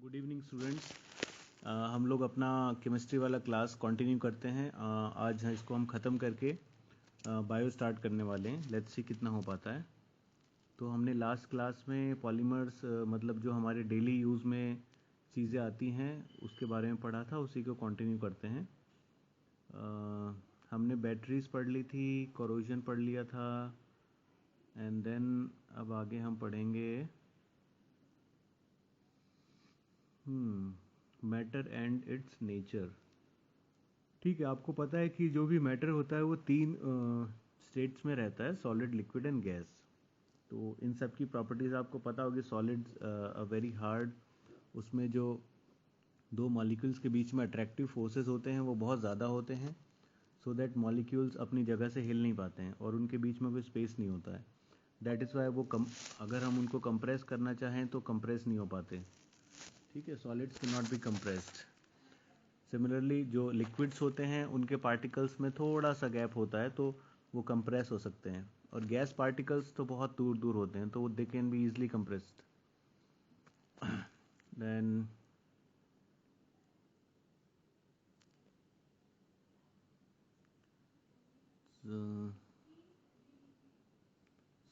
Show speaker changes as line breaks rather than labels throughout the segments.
Good evening students. हम लोग अपना केमिस्ट्री वाला क्लास कंटिन्यू करते हैं। आज इसको हम ख़त्म करके बायो स्टार्ट करने वाले हैं। लेट्स सी कितना हो पाता है। तो हमने लास्ट क्लास में पॉलीमर्स मतलब जो हमारे डेली यूज़ में चीज़ें आती हैं उसके बारे में पढ़ा था, उसी को कंटिन्यू करते हैं। हमने बैटरीज पढ़ ली थी, कोरोजन पढ़ लिया था, एंड देन अब आगे हम पढ़ेंगे मैटर एंड इट्स नेचर। ठीक है, आपको पता है कि जो भी मैटर होता है वो तीन स्टेट्स में रहता है, सॉलिड, लिक्विड एंड गैस। तो इन सब की प्रॉपर्टीज़ आपको पता होगी। सॉलिड वेरी हार्ड, उसमें जो दो मॉलिक्यूल्स के बीच में अट्रैक्टिव फोर्सेस होते हैं वो बहुत ज़्यादा होते हैं, सो दैट मॉलिक्यूल्स अपनी जगह से हिल नहीं पाते हैं और उनके बीच में कोई स्पेस नहीं होता है। दैट इज़ वाई वो अगर हम उनको कंप्रेस करना चाहें तो कंप्रेस नहीं हो पाते। ठीक है, solids can not be compressed. Similarly जो लिक्विड्स होते हैं उनके पार्टिकल्स में थोड़ा सा गैप होता है तो वो कंप्रेस हो सकते हैं, और गैस पार्टिकल्स तो बहुत दूर दूर होते हैं तो they can be easily compressed. Then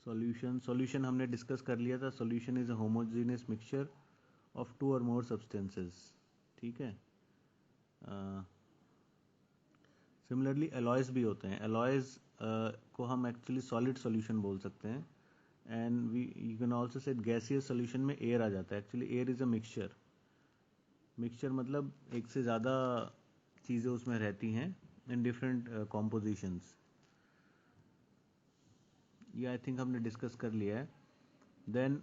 solution हमने डिस्कस कर लिया था। Solution is a homogeneous mixture of two और मोर सब्सटेंसेस। ठीक है। सिमिलरली एलॉयज भी होते हैं। एलॉयज को हम एक्चुअली सॉलिड सॉल्यूशन बोल सकते हैं, and you can also say gaseous solution में एयर आ जाता है। Actually air is a mixture मतलब एक से ज़्यादा चीज़ें उसमें रहती हैं इन डिफरेंट कॉम्पोजिशंस। ये आई थिंक हमने डिस्कस कर लिया है। देन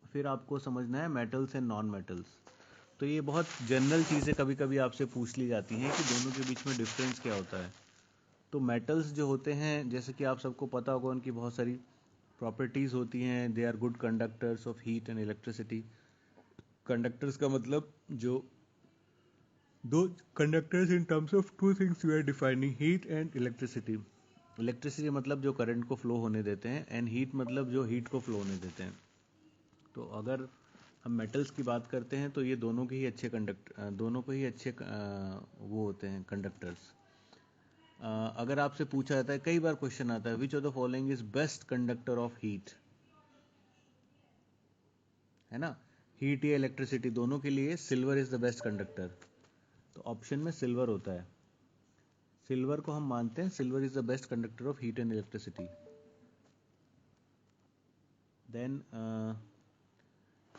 फिर आपको समझना है मेटल्स एंड नॉन मेटल्स। तो ये बहुत जनरल चीज़ें कभी कभी आपसे पूछ ली जाती हैं कि दोनों के बीच में डिफरेंस क्या होता है। तो मेटल्स जो होते हैं, जैसे कि आप सबको पता होगा, उनकी बहुत सारी प्रॉपर्टीज़ होती हैं। They are good conductors of heat and electricity. Conductors का मतलब जो दो conductors in terms of two things we are defining, heat and electricity. Electricity मतलब जो करंट को फ्लो होने देते हैं, एंड हीट मतलब जो हीट को फ्लो होने देते हैं। तो अगर हम मेटल्स की बात करते हैं तो ये दोनों के ही अच्छे दोनों को ही अच्छे वो होते हैं कंडक्टर्स। अगर आपसे पूछा जाता है, कई बार क्वेश्चन आता है, which of the following is best conductor of heat, है ना, हीट या इलेक्ट्रिसिटी, दोनों के लिए silver is the best conductor. तो ऑप्शन में सिल्वर होता है। सिल्वर को हम मानते हैं, silver is the best conductor of heat and electricity. Then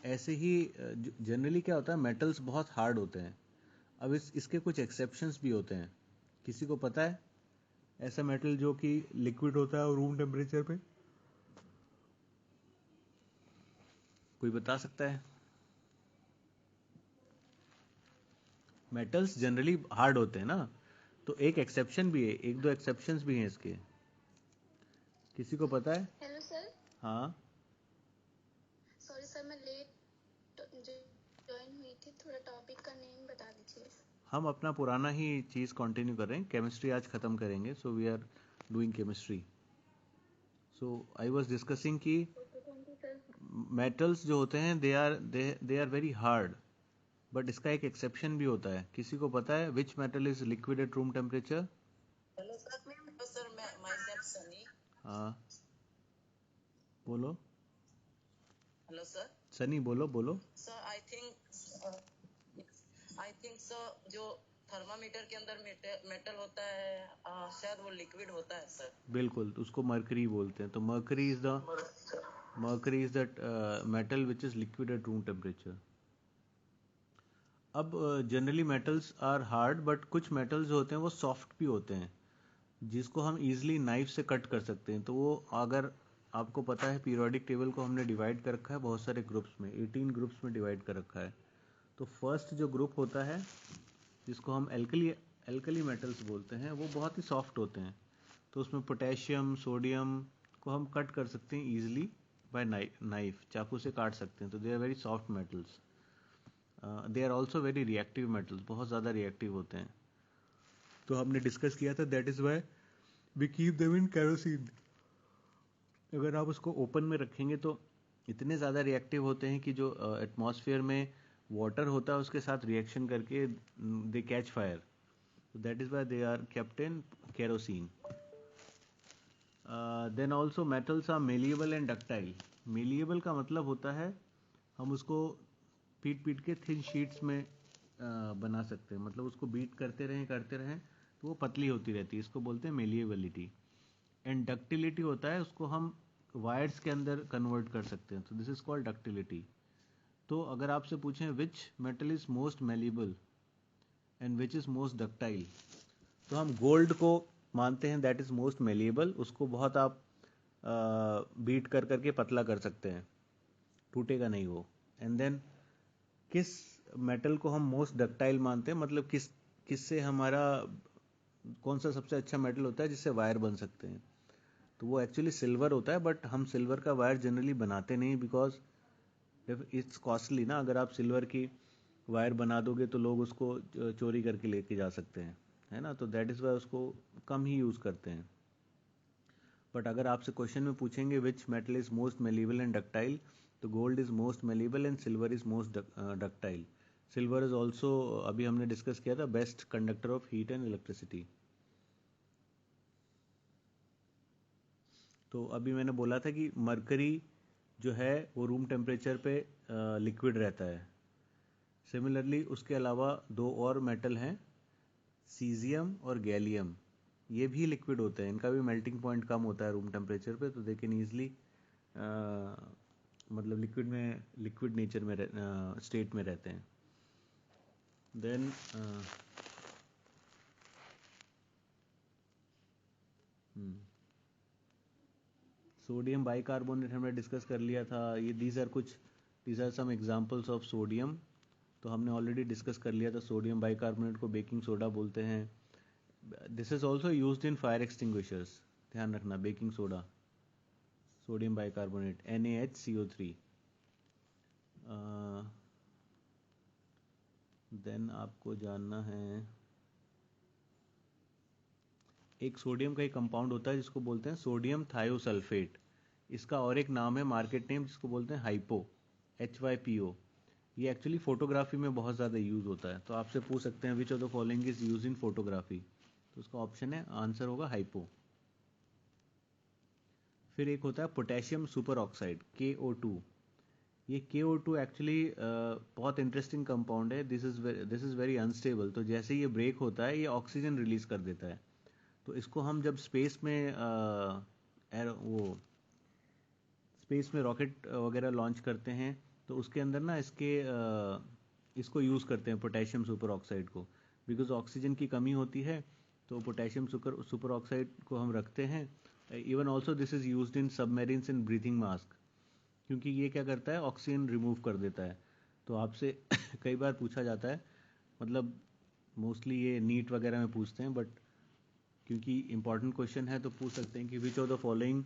ऐसे ही जनरली क्या होता है, मेटल्स बहुत हार्ड होते हैं। अब इसके कुछ एक्सेप्शंस भी होते हैं। किसी को पता है ऐसा मेटल जो कि लिक्विड होता है और रूम टेम्परेचर पे? कोई बता सकता है? मेटल्स जनरली हार्ड होते हैं ना, तो एक एक्सेप्शन भी है, एक दो एक्सेप्शंस भी हैं इसके। किसी को पता है?
Hello sir.
हाँ,
सॉरी सर, मैं लेट ज्वाइन हुई थी, थोड़ा टॉपिक का नेम बता दीजिए।
हम अपना पुराना ही चीज़ कंटिन्यू कर रहे हैं। केमिस्ट्री आज ख़त्म करेंगे, so we are doing chemistry. So I was discussing कि
okay, thank you sir.
Metals जो होते हैं they are very hard, but इसका एक एक्सेप्शन भी होता है। किसी को पता है विच metal is liquid at room temperature?
Hello sir, मैं माय सेल्फ सनी।
हाँ, बोलो
हेलो सर।
सनी, बोलो।
सर आई थिंक सर जो थर्मामीटर के अंदर मेटल होता है, शायद वो लिक्विड होता है सर।
बिल्कुल, उसको मर्करी बोलते हैं। तो mercury is the metal which is liquid at room temperature. अब generally metals are hard, but कुछ मेटल्स जो होते हैं वो सॉफ्ट भी होते हैं, जिसको हम इजीली नाइफ से कट कर सकते हैं। तो वो, अगर आपको पता है, पीरियोडिक टेबल को हमने डिवाइड कर रखा है बहुत सारे ग्रुप्स में, 18 ग्रुप्स में डिवाइड कर रखा है। तो फर्स्ट जो ग्रुप होता है, जिसको हम एल्कली मेटल्स बोलते हैं, वो बहुत ही सॉफ्ट होते हैं। तो उसमें पोटेशियम, सोडियम को हम कट कर सकते हैं ईजिली बाय नाइफ, चाकू से काट सकते हैं। तो they are very soft metals. They are also very reactive metals, बहुत ज़्यादा रिएक्टिव होते हैं। तो हमने डिस्कस किया था, that is why we keep them in kerosene. अगर आप उसको ओपन में रखेंगे तो इतने ज़्यादा रिएक्टिव होते हैं कि जो एटमॉस्फेयर में वाटर होता है उसके साथ रिएक्शन करके they catch fire, that is why they are kept in kerosene. Then also metals are malleable and ductile. Malleable का मतलब होता है हम उसको पीट पीट के थिन शीट्स में बना सकते हैं, मतलब उसको बीट करते रहें तो वो पतली होती रहती है, इसको बोलते हैं मेलिएबिलिटी। एंड डक्टिलिटी होता है उसको हम वायर्स के अंदर कन्वर्ट कर सकते हैं, तो दिस इज कॉल्ड डक्टिलिटी। तो अगर आपसे पूछें विच metal is most malleable and which is most ductile, तो हम गोल्ड को मानते हैं दैट इज मोस्ट मेलिएबल, उसको बहुत आप बीट कर करके पतला कर सकते हैं, टूटेगा नहीं वो। एंड देन किस मेटल को हम मोस्ट डक्टाइल मानते हैं, मतलब किससे हमारा कौन सा सबसे अच्छा मेटल होता है जिससे वायर बन सकते हैं, तो वो एक्चुअली सिल्वर होता है। बट हम सिल्वर का वायर जनरली बनाते नहीं बिकॉज इट्स कॉस्टली ना, अगर आप सिल्वर की वायर बना दोगे तो लोग उसको चोरी करके लेके जा सकते हैं, है ना, तो दैट इज वाई उसको कम ही यूज करते हैं। बट अगर आपसे क्वेश्चन में पूछेंगे which metal is most malleable and ductile, तो gold is most malleable and silver is most ductile. Silver is also, अभी हमने डिस्कस किया था, best conductor of heat and electricity. तो अभी मैंने बोला था कि मरकरी जो है वो रूम टेम्परेचर पे लिक्विड रहता है। सिमिलरली उसके अलावा दो और मेटल हैं, सीजियम और गैलियम, ये भी लिक्विड होते हैं, इनका भी मेल्टिंग पॉइंट कम होता है रूम टेम्परेचर पे, तो दे कैन ईजिली मतलब लिक्विड नेचर में स्टेट में रहते हैं। देन सोडियम बाइकार्बोनेट हमने डिस्कस कर लिया था, ये these are some examples of sodium, तो हमने ऑलरेडी डिस्कस कर लिया था। सोडियम बाइकार्बोनेट को बेकिंग सोडा बोलते हैं। This is also used in fire extinguishers, ध्यान रखना, baking soda, sodium bicarbonate NaHCO3। Then आपको जानना है, एक सोडियम का एक कंपाउंड होता है जिसको बोलते हैं सोडियम थायोसल्फेट, इसका और एक नाम है मार्केट नेम जिसको बोलते हैं हाइपो, HYPO। ये एक्चुअली फोटोग्राफी में बहुत ज़्यादा यूज़ होता है, तो आपसे पूछ सकते हैं विच of the following is use in photography, तो उसका ऑप्शन है, आंसर होगा हाइपो। फिर एक होता है पोटेशियम सुपर ऑक्साइड, KO2। ये KO2 एक्चुअली बहुत इंटरेस्टिंग कंपाउंड है, दिस इज़ वेरी अनस्टेबल, तो जैसे ये ब्रेक होता है ये ऑक्सीजन रिलीज कर देता है, तो इसको हम जब स्पेस में रॉकेट वगैरह लॉन्च करते हैं तो उसके अंदर ना इसको यूज़ करते हैं पोटेशियम सुपर ऑक्साइड को, बिकॉज ऑक्सीजन की कमी होती है, तो पोटेशियम सुपर ऑक्साइड को हम रखते हैं। Even also this is used in submarines in breathing mask, क्योंकि ये क्या करता है, ऑक्सीजन रिमूव कर देता है। तो आपसे कई बार पूछा जाता है, मतलब मोस्टली ये नीट वगैरह में पूछते हैं, बट क्योंकि इंपॉर्टेंट क्वेश्चन है तो पूछ सकते हैं कि which of the following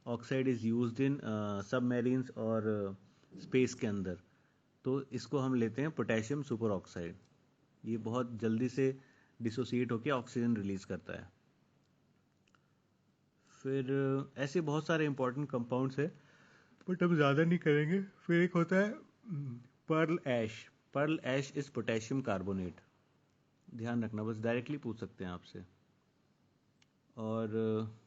oxide is used in submarines और स्पेस के अंदर, तो इसको हम लेते हैं पोटेशियम सुपर ऑक्साइड। ये बहुत जल्दी से डिसोसिएट होकर ऑक्सीजन रिलीज करता है। फिर ऐसे बहुत सारे इंपॉर्टेंट कंपाउंड्स हैं, बट हम ज़्यादा नहीं करेंगे। फिर एक होता है pearl ash, pearl ash is potassium carbonate, ध्यान रखना, बस डायरेक्टली पूछ सकते हैं आपसे। और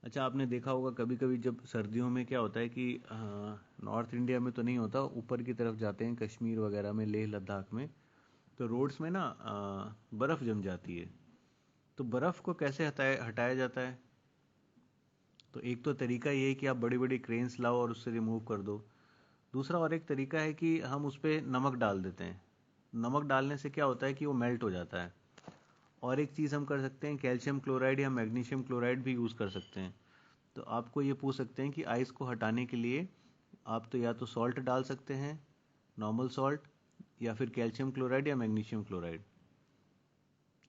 अच्छा, आपने देखा होगा कभी कभी जब सर्दियों में क्या होता है कि नॉर्थ इंडिया में तो नहीं होता, ऊपर की तरफ जाते हैं कश्मीर वगैरह में, लेह लद्दाख में, तो रोड्स में ना बर्फ़ जम जाती है, तो बर्फ़ को कैसे हटाया जाता है, तो एक तो तरीका ये है कि आप बड़ी बड़ी क्रेन्स लाओ और उससे रिमूव कर दो। दूसरा और एक तरीका है कि हम उस पर नमक डाल देते हैं, नमक डालने से क्या होता है कि वो मेल्ट हो जाता है। और एक चीज़ हम कर सकते हैं, कैल्शियम क्लोराइड या मैग्नीशियम क्लोराइड भी यूज़ कर सकते हैं। तो आपको ये पूछ सकते हैं कि आइस को हटाने के लिए आप तो या तो सॉल्ट डाल सकते हैं, नॉर्मल सॉल्ट, या फिर कैल्शियम क्लोराइड या मैग्नीशियम क्लोराइड।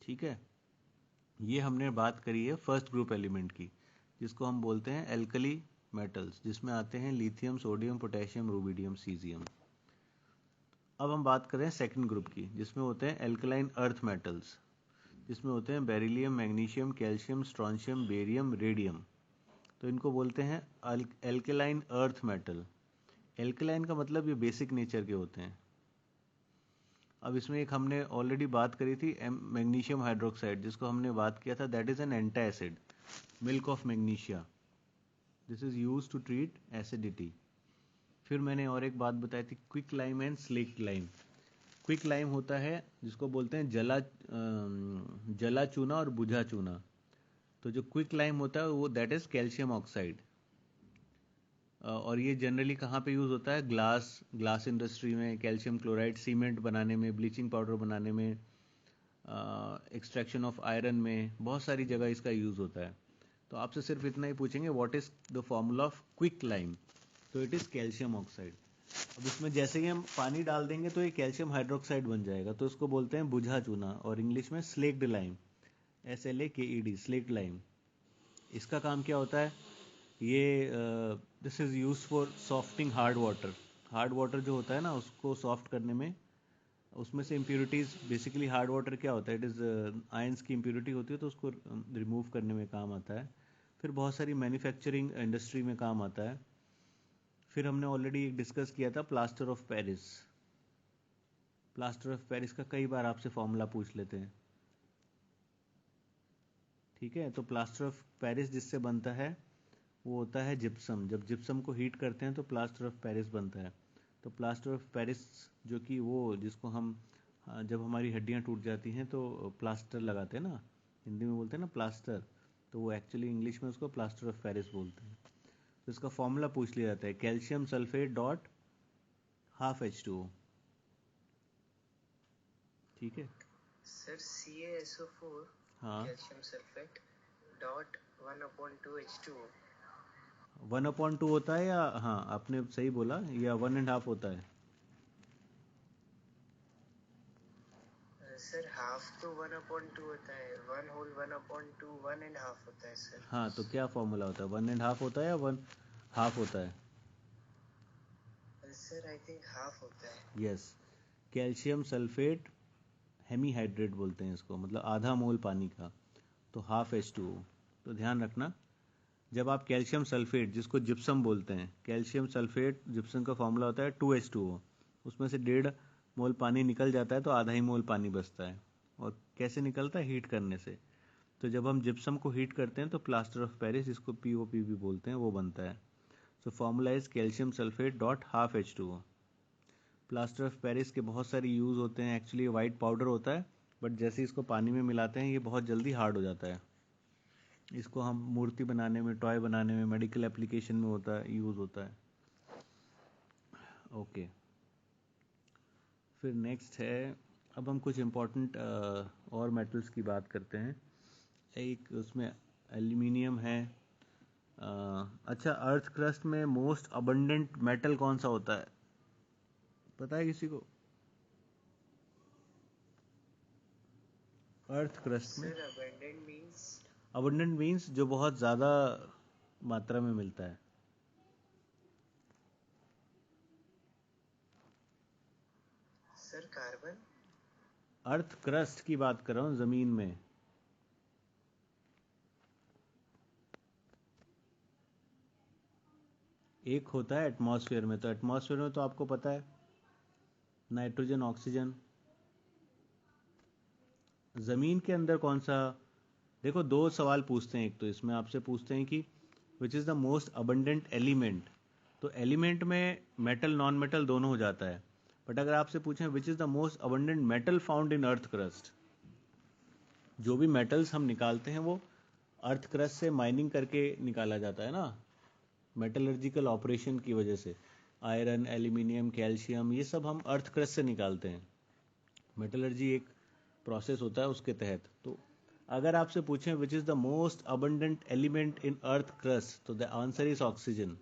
ठीक है, ये हमने बात करी है फर्स्ट ग्रुप एलिमेंट की, जिसको हम बोलते हैं एल्कली मेटल्स, जिसमें आते हैं lithium, sodium, potassium, rubidium, caesium. अब हम बात करें सेकंड ग्रुप की, जिसमें होते हैं एल्कलाइन अर्थ मेटल्स, जिसमें होते हैं beryllium, magnesium, calcium, strontium, barium, radium. तो इनको बोलते हैं एल्कलाइन अर्थ मेटल। एल्कलाइन का मतलब ये बेसिक नेचर के होते हैं, अब इसमें एक हमने ऑलरेडी बात करी थी मैग्नीशियम हाइड्रोक्साइड, जिसको हमने बात किया था, that is an antacid, milk of magnesia. This is use to treat acidity. फिर मैंने और एक बात बताई थी, quick lime and slaked lime. Quick lime होता है जिसको बोलते हैं जला चूना और बुझा चूना। तो जो क्विक लाइम होता है वो दैट इज कैल्शियम ऑक्साइड। और ये जनरली कहाँ पे यूज़ होता है? ग्लास इंडस्ट्री में, कैल्शियम क्लोराइड सीमेंट बनाने में, ब्लीचिंग पाउडर बनाने में, एक्सट्रैक्शन ऑफ आयरन में, बहुत सारी जगह इसका यूज़ होता है। तो आपसे सिर्फ इतना ही पूछेंगे what is the formula of quick lime, तो इट इज़ कैल्शियम ऑक्साइड। अब इसमें जैसे ही हम पानी डाल देंगे तो ये कैल्शियम हाइड्रोक्साइड बन जाएगा, तो इसको बोलते हैं बुझा चूना, और इंग्लिश में slaked lime, SLAKED, slaked lime. इसका काम क्या होता है? ये this is use for softening hard water. Hard water जो होता है ना, उसको सॉफ्ट करने में, उसमें से इम्प्योरिटीज़, बेसिकली हार्ड वाटर क्या होता है, इट इज़ आयंस की इम्प्योरिटी होती है, तो उसको रिमूव करने में काम आता है। फिर बहुत सारी मैन्युफैक्चरिंग इंडस्ट्री में काम आता है। फिर हमने ऑलरेडी डिस्कस किया था plaster of Paris. Plaster of Paris का कई बार आपसे फॉर्मूला पूछ लेते हैं, ठीक है। तो प्लास्टर ऑफ पेरिस जिससे बनता है वो होता है जिप्सम। जब जिप्सम को हीट करते हैं तो प्लास्टर ऑफ पेरिस बनता है। तो प्लास्टर ऑफ पेरिस जो कि वो जिसको हम जब हमारी हड्डियां टूट जाती हैं तो प्लास्टर लगाते हैं ना, हिंदी में बोलते हैं ना प्लास्टर, तो वो एक्चुअली इंग्लिश में उसको प्लास्टर ऑफ पेरिस बोलते हैं। तो इसका फॉर्मूला पूछ लिया जाता है, calcium sulphate dot half H2O, ठीक है।
सर CaSO4
हाँ,
कैल्शियम सल्फेट डॉट 1/2 H2O।
1/2 होता है, या हाँ आपने सही बोला, या 1.5 होता है?
सर हाफ तो 1/2 होता है, 1/2 1.5 होता है सर।
हाँ, तो क्या फॉर्मूला होता है? 1.5 होता है या 1/2 होता है?
सर आई थिंक हाफ होता है।
यस, कैल्शियम सल्फेट हेमीहाइड्रेट बोलते हैं इसको, मतलब आधा मोल पानी का, तो हाफ H2O। तो ध्यान रखना, जब आप कैल्शियम सल्फेट, जिसको जिप्सम बोलते हैं, कैल्शियम सल्फेट जिप्सम का फॉर्मूला होता है 2H2O, उसमें से 1.5 मोल पानी निकल जाता है तो आधा ही मोल पानी बचता है। और कैसे निकलता है? हीट करने से। तो जब हम जिप्सम को हीट करते हैं तो प्लास्टर ऑफ पेरिस, जिसको POP भी बोलते हैं, वो बनता है। So formula is calcium sulphate dot half H2O। Plaster of Paris के बहुत सारे यूज़ होते हैं। एक्चुअली वाइट पाउडर होता है, बट जैसे इसको पानी में मिलाते हैं ये बहुत जल्दी हार्ड हो जाता है। इसको हम मूर्ति बनाने में, टॉय बनाने में, मेडिकल एप्लीकेशन में होता है, यूज़ होता है। ओके, फिर नेक्स्ट है, अब हम कुछ इम्पोर्टेंट और मेटल्स की बात करते हैं। एक उसमें एल्यूमिनियम है। अच्छा, अर्थ क्रस्ट में मोस्ट अबंडेंट मेटल कौन सा होता है, पता है किसी को? अर्थ क्रस्ट में
सर
अबंडेंट मीन्स जो बहुत ज़्यादा मात्रा में मिलता है।
Sir carbon.
अर्थ क्रस्ट की बात कर रहा हूँ, ज़मीन में। एक होता है एटमॉस्फेयर में, तो एटमॉस्फेयर में तो आपको पता है नाइट्रोजन, ऑक्सीजन। ज़मीन के अंदर कौन सा? देखो, दो सवाल पूछते हैं। एक तो इसमें आपसे पूछते हैं कि विच is the most abundant element. तो एलिमेंट में मेटल नॉन मेटल दोनों हो जाता है। बट अगर आपसे पूछें which is the most abundant metal found in earth crust, जो भी मेटल्स हम निकालते हैं वो अर्थ क्रस्ट से माइनिंग करके निकाला जाता है ना, मेटलर्जिकल ऑपरेशन की वजह से। आयरन, एल्यूमिनियम, कैल्शियम, ये सब हम अर्थ क्रस्ट से निकालते हैं। मेटलर्जी एक प्रोसेस होता है उसके तहत। तो अगर आपसे पूछें which is the most abundant element in earth crust, तो the answer is oxygen.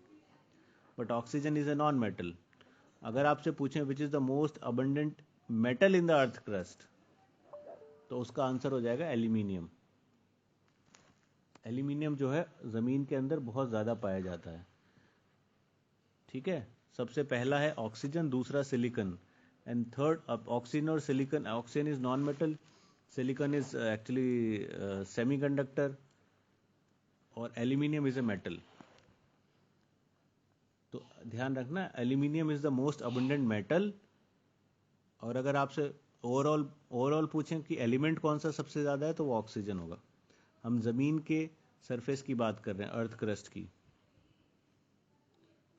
But oxygen is a non metal. अगर आपसे पूछें which is the most abundant metal in the earth crust, तो उसका आंसर हो जाएगा एल्यूमिनियम। एल्यूमिनियम जो है ज़मीन के अंदर बहुत ज़्यादा पाया जाता है, ठीक है। सबसे पहला है ऑक्सीजन, दूसरा सिलिकॉन, एंड थर्ड। अब ऑक्सीजन और silicon, oxygen is non metal, silicon is actually semiconductor, और एल्यूमिनियम इज ए मेटल। तो ध्यान रखना, aluminium is the most abundant metal. और अगर आपसे ओवरऑल पूछें कि एलिमेंट कौन सा सबसे ज़्यादा है तो वो ऑक्सीजन होगा। हम ज़मीन के सरफेस की बात कर रहे हैं, अर्थ क्रस्ट की।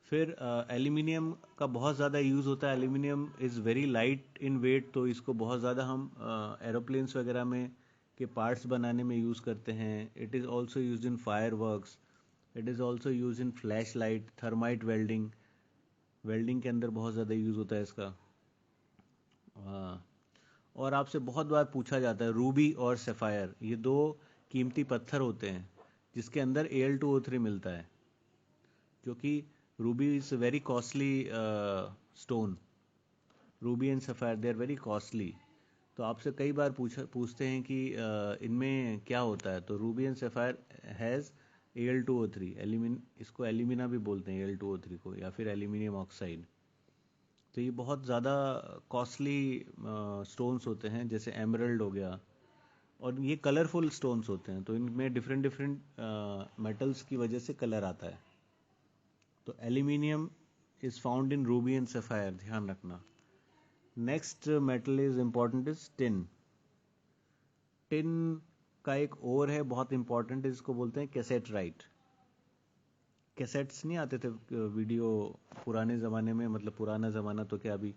फिर एल्यूमिनियम का बहुत ज़्यादा यूज़ होता है। Aluminium is very light in weight, तो इसको बहुत ज़्यादा हम एरोप्लेन्स वगैरह में के पार्ट्स बनाने में यूज़ करते हैं। It is also use in fire works, it is also use in flash light, thermite welding, welding के अंदर बहुत ज़्यादा यूज़ होता है इसका। और आपसे बहुत बार पूछा जाता है रूबी और सफ़ायर, ये दो कीमती पत्थर होते हैं जिसके अंदर Al2O3 मिलता है, क्योंकि ruby is very costly stone. Ruby and sapphire they are very costly. तो आपसे कई बार पूछते हैं कि इनमें क्या होता है, तो Ruby and sapphire has Al2O3, इसको एल्यूमिना भी बोलते हैं Al2O3 को, या फिर एल्यूमिनियम ऑक्साइड। तो ये बहुत ज़्यादा कॉस्टली स्टोन्स होते हैं, जैसे एमरल्ड हो गया, और ये कलरफुल स्टोन्स होते हैं, तो इनमें डिफरेंट डिफरेंट मेटल्स की वजह से कलर आता है। तो aluminium is found in Ruby and sapphire, ध्यान रखना। Next metal is important is tin. Tin का एक और है बहुत इम्पॉर्टेंट, इसको बोलते हैं कैसेटराइट। कैसेट्स नहीं आते थे वीडियो पुराने ज़माने में, मतलब पुराना ज़माना तो क्या, अभी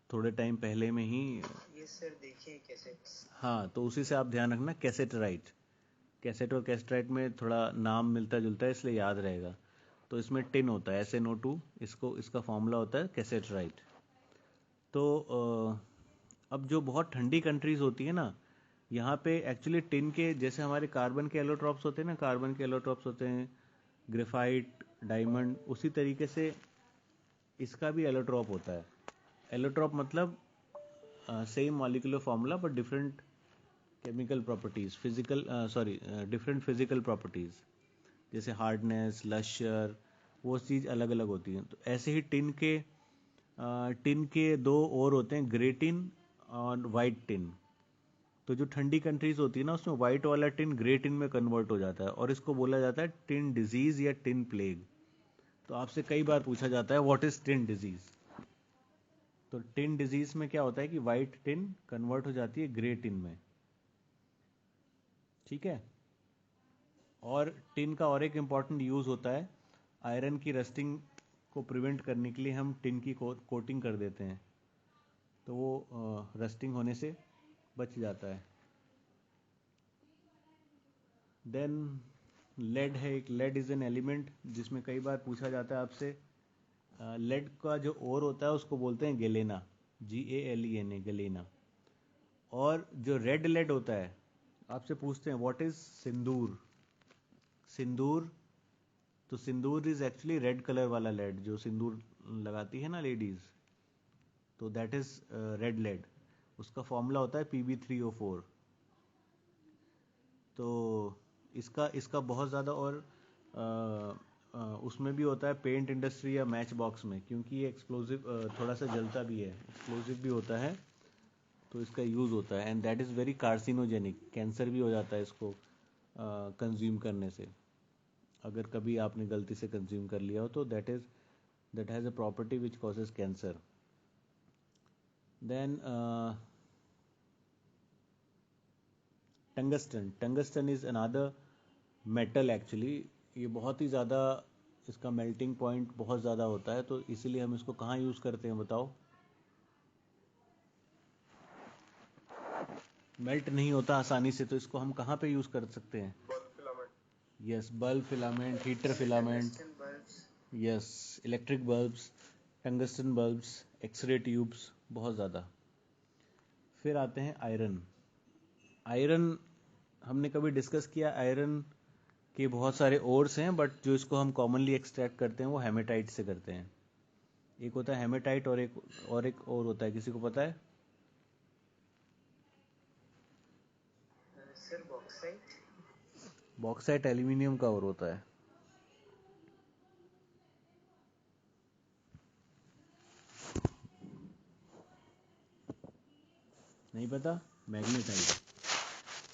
थोड़े टाइम पहले में ही।
ये सर देखिए कैसेट्स।
हाँ, तो उसी से आप ध्यान रखना, कैसेटराइट। कैसेट और कैसेटराइट में थोड़ा नाम मिलता जुलता है, इसलिए याद रहेगा। तो इसमें टिन होता है SnO2, इसका फॉर्मूला होता है कैसेटराइट। तो अब जो बहुत ठंडी कंट्रीज़ होती है ना, यहाँ पे एक्चुअली टिन के जैसे हमारे कार्बन के एलोट्रॉप्स होते हैं ना, कार्बन के एलोट्रॉप्स होते हैं, ग्रेफाइट, डायमंड, उसी तरीके से इसका भी एलोट्रॉप होता है। एलोट्रॉप मतलब same molecular formula but different chemical properties, different physical properties, जैसे हार्डनेस, लश्यर, वो चीज़ अलग अलग होती हैं। तो ऐसे ही टिन के दो और होते हैं, ग्रे टिन और वाइट टिन। तो जो ठंडी कंट्रीज होती है ना, उसमें वाइट वाला टिन ग्रे टिन में कन्वर्ट हो जाता है, और इसको बोला जाता है टिन डिजीज या टिन प्लेग। तो आपसे कई बार पूछा जाता है व्हाट इज टिन डिजीज। तो टिन डिजीज में क्या होता है कि वाइट टिन कन्वर्ट हो जाती है ग्रे टिन में, ठीक है। और टिन का और एक इम्पॉर्टेंट यूज होता है, आयरन की रस्टिंग को प्रिवेंट करने के लिए हम टिन की कोटिंग कर देते हैं, तो वो रस्टिंग होने से बच जाता है। देन लेड है एक, लेड इज़ एन एलिमेंट जिसमें कई बार पूछा जाता है आपसे। लेड का जो ओर होता है उसको बोलते हैं गैलेना, GALENA, गैलेना। और जो रेड लेड होता है, आपसे पूछते हैं व्हाट इज सिंदूर। सिंदूर, तो सिंदूर इज एक्चुअली रेड कलर वाला लेड, जो सिंदूर लगाती है ना लेडीज, तो दैट इज रेड लेड। उसका फॉर्मूला होता है Pb3O4। तो इसका बहुत ज़्यादा, और उसमें भी होता है पेंट इंडस्ट्री या मैच बॉक्स में, क्योंकि ये एक्सप्लोजिव, थोड़ा सा जलता भी है, एक्सप्लोजिव भी होता है, तो इसका यूज़ होता है। And that is very carcinogenic, cancer भी हो जाता है इसको कंज्यूम करने से। अगर कभी आपने गलती से कंज्यूम कर लिया हो तो that has a property which causes cancer. Then tungsten is another metal actually. ये बहुत ही ज़्यादा, इसका मेल्टिंग पॉइंट बहुत ज़्यादा होता है, तो इसीलिए हम इसको कहाँ यूज़ करते हैं बताओ। मेल्ट नहीं होता आसानी से, तो इसको हम कहाँ पे यूज़ कर सकते हैं। Yes, bulb filament, heater filament, yes, electric bulbs, tungsten bulbs, X-ray tubes, बहुत ज़्यादा। फिर आते हैं आयरन। आयरन हमने कभी डिस्कस किया, आयरन के बहुत सारे ओर्स हैं, बट जो इसको हम कॉमनली एक्सट्रैक्ट करते हैं वो हेमेटाइट से करते हैं। एक होता है हेमेटाइट, और एक और होता है, किसी को पता है।
Sir bauxite.
बॉक्साइट एल्यूमिनियम का और होता है। नहीं पता, मैग्नेटाइट।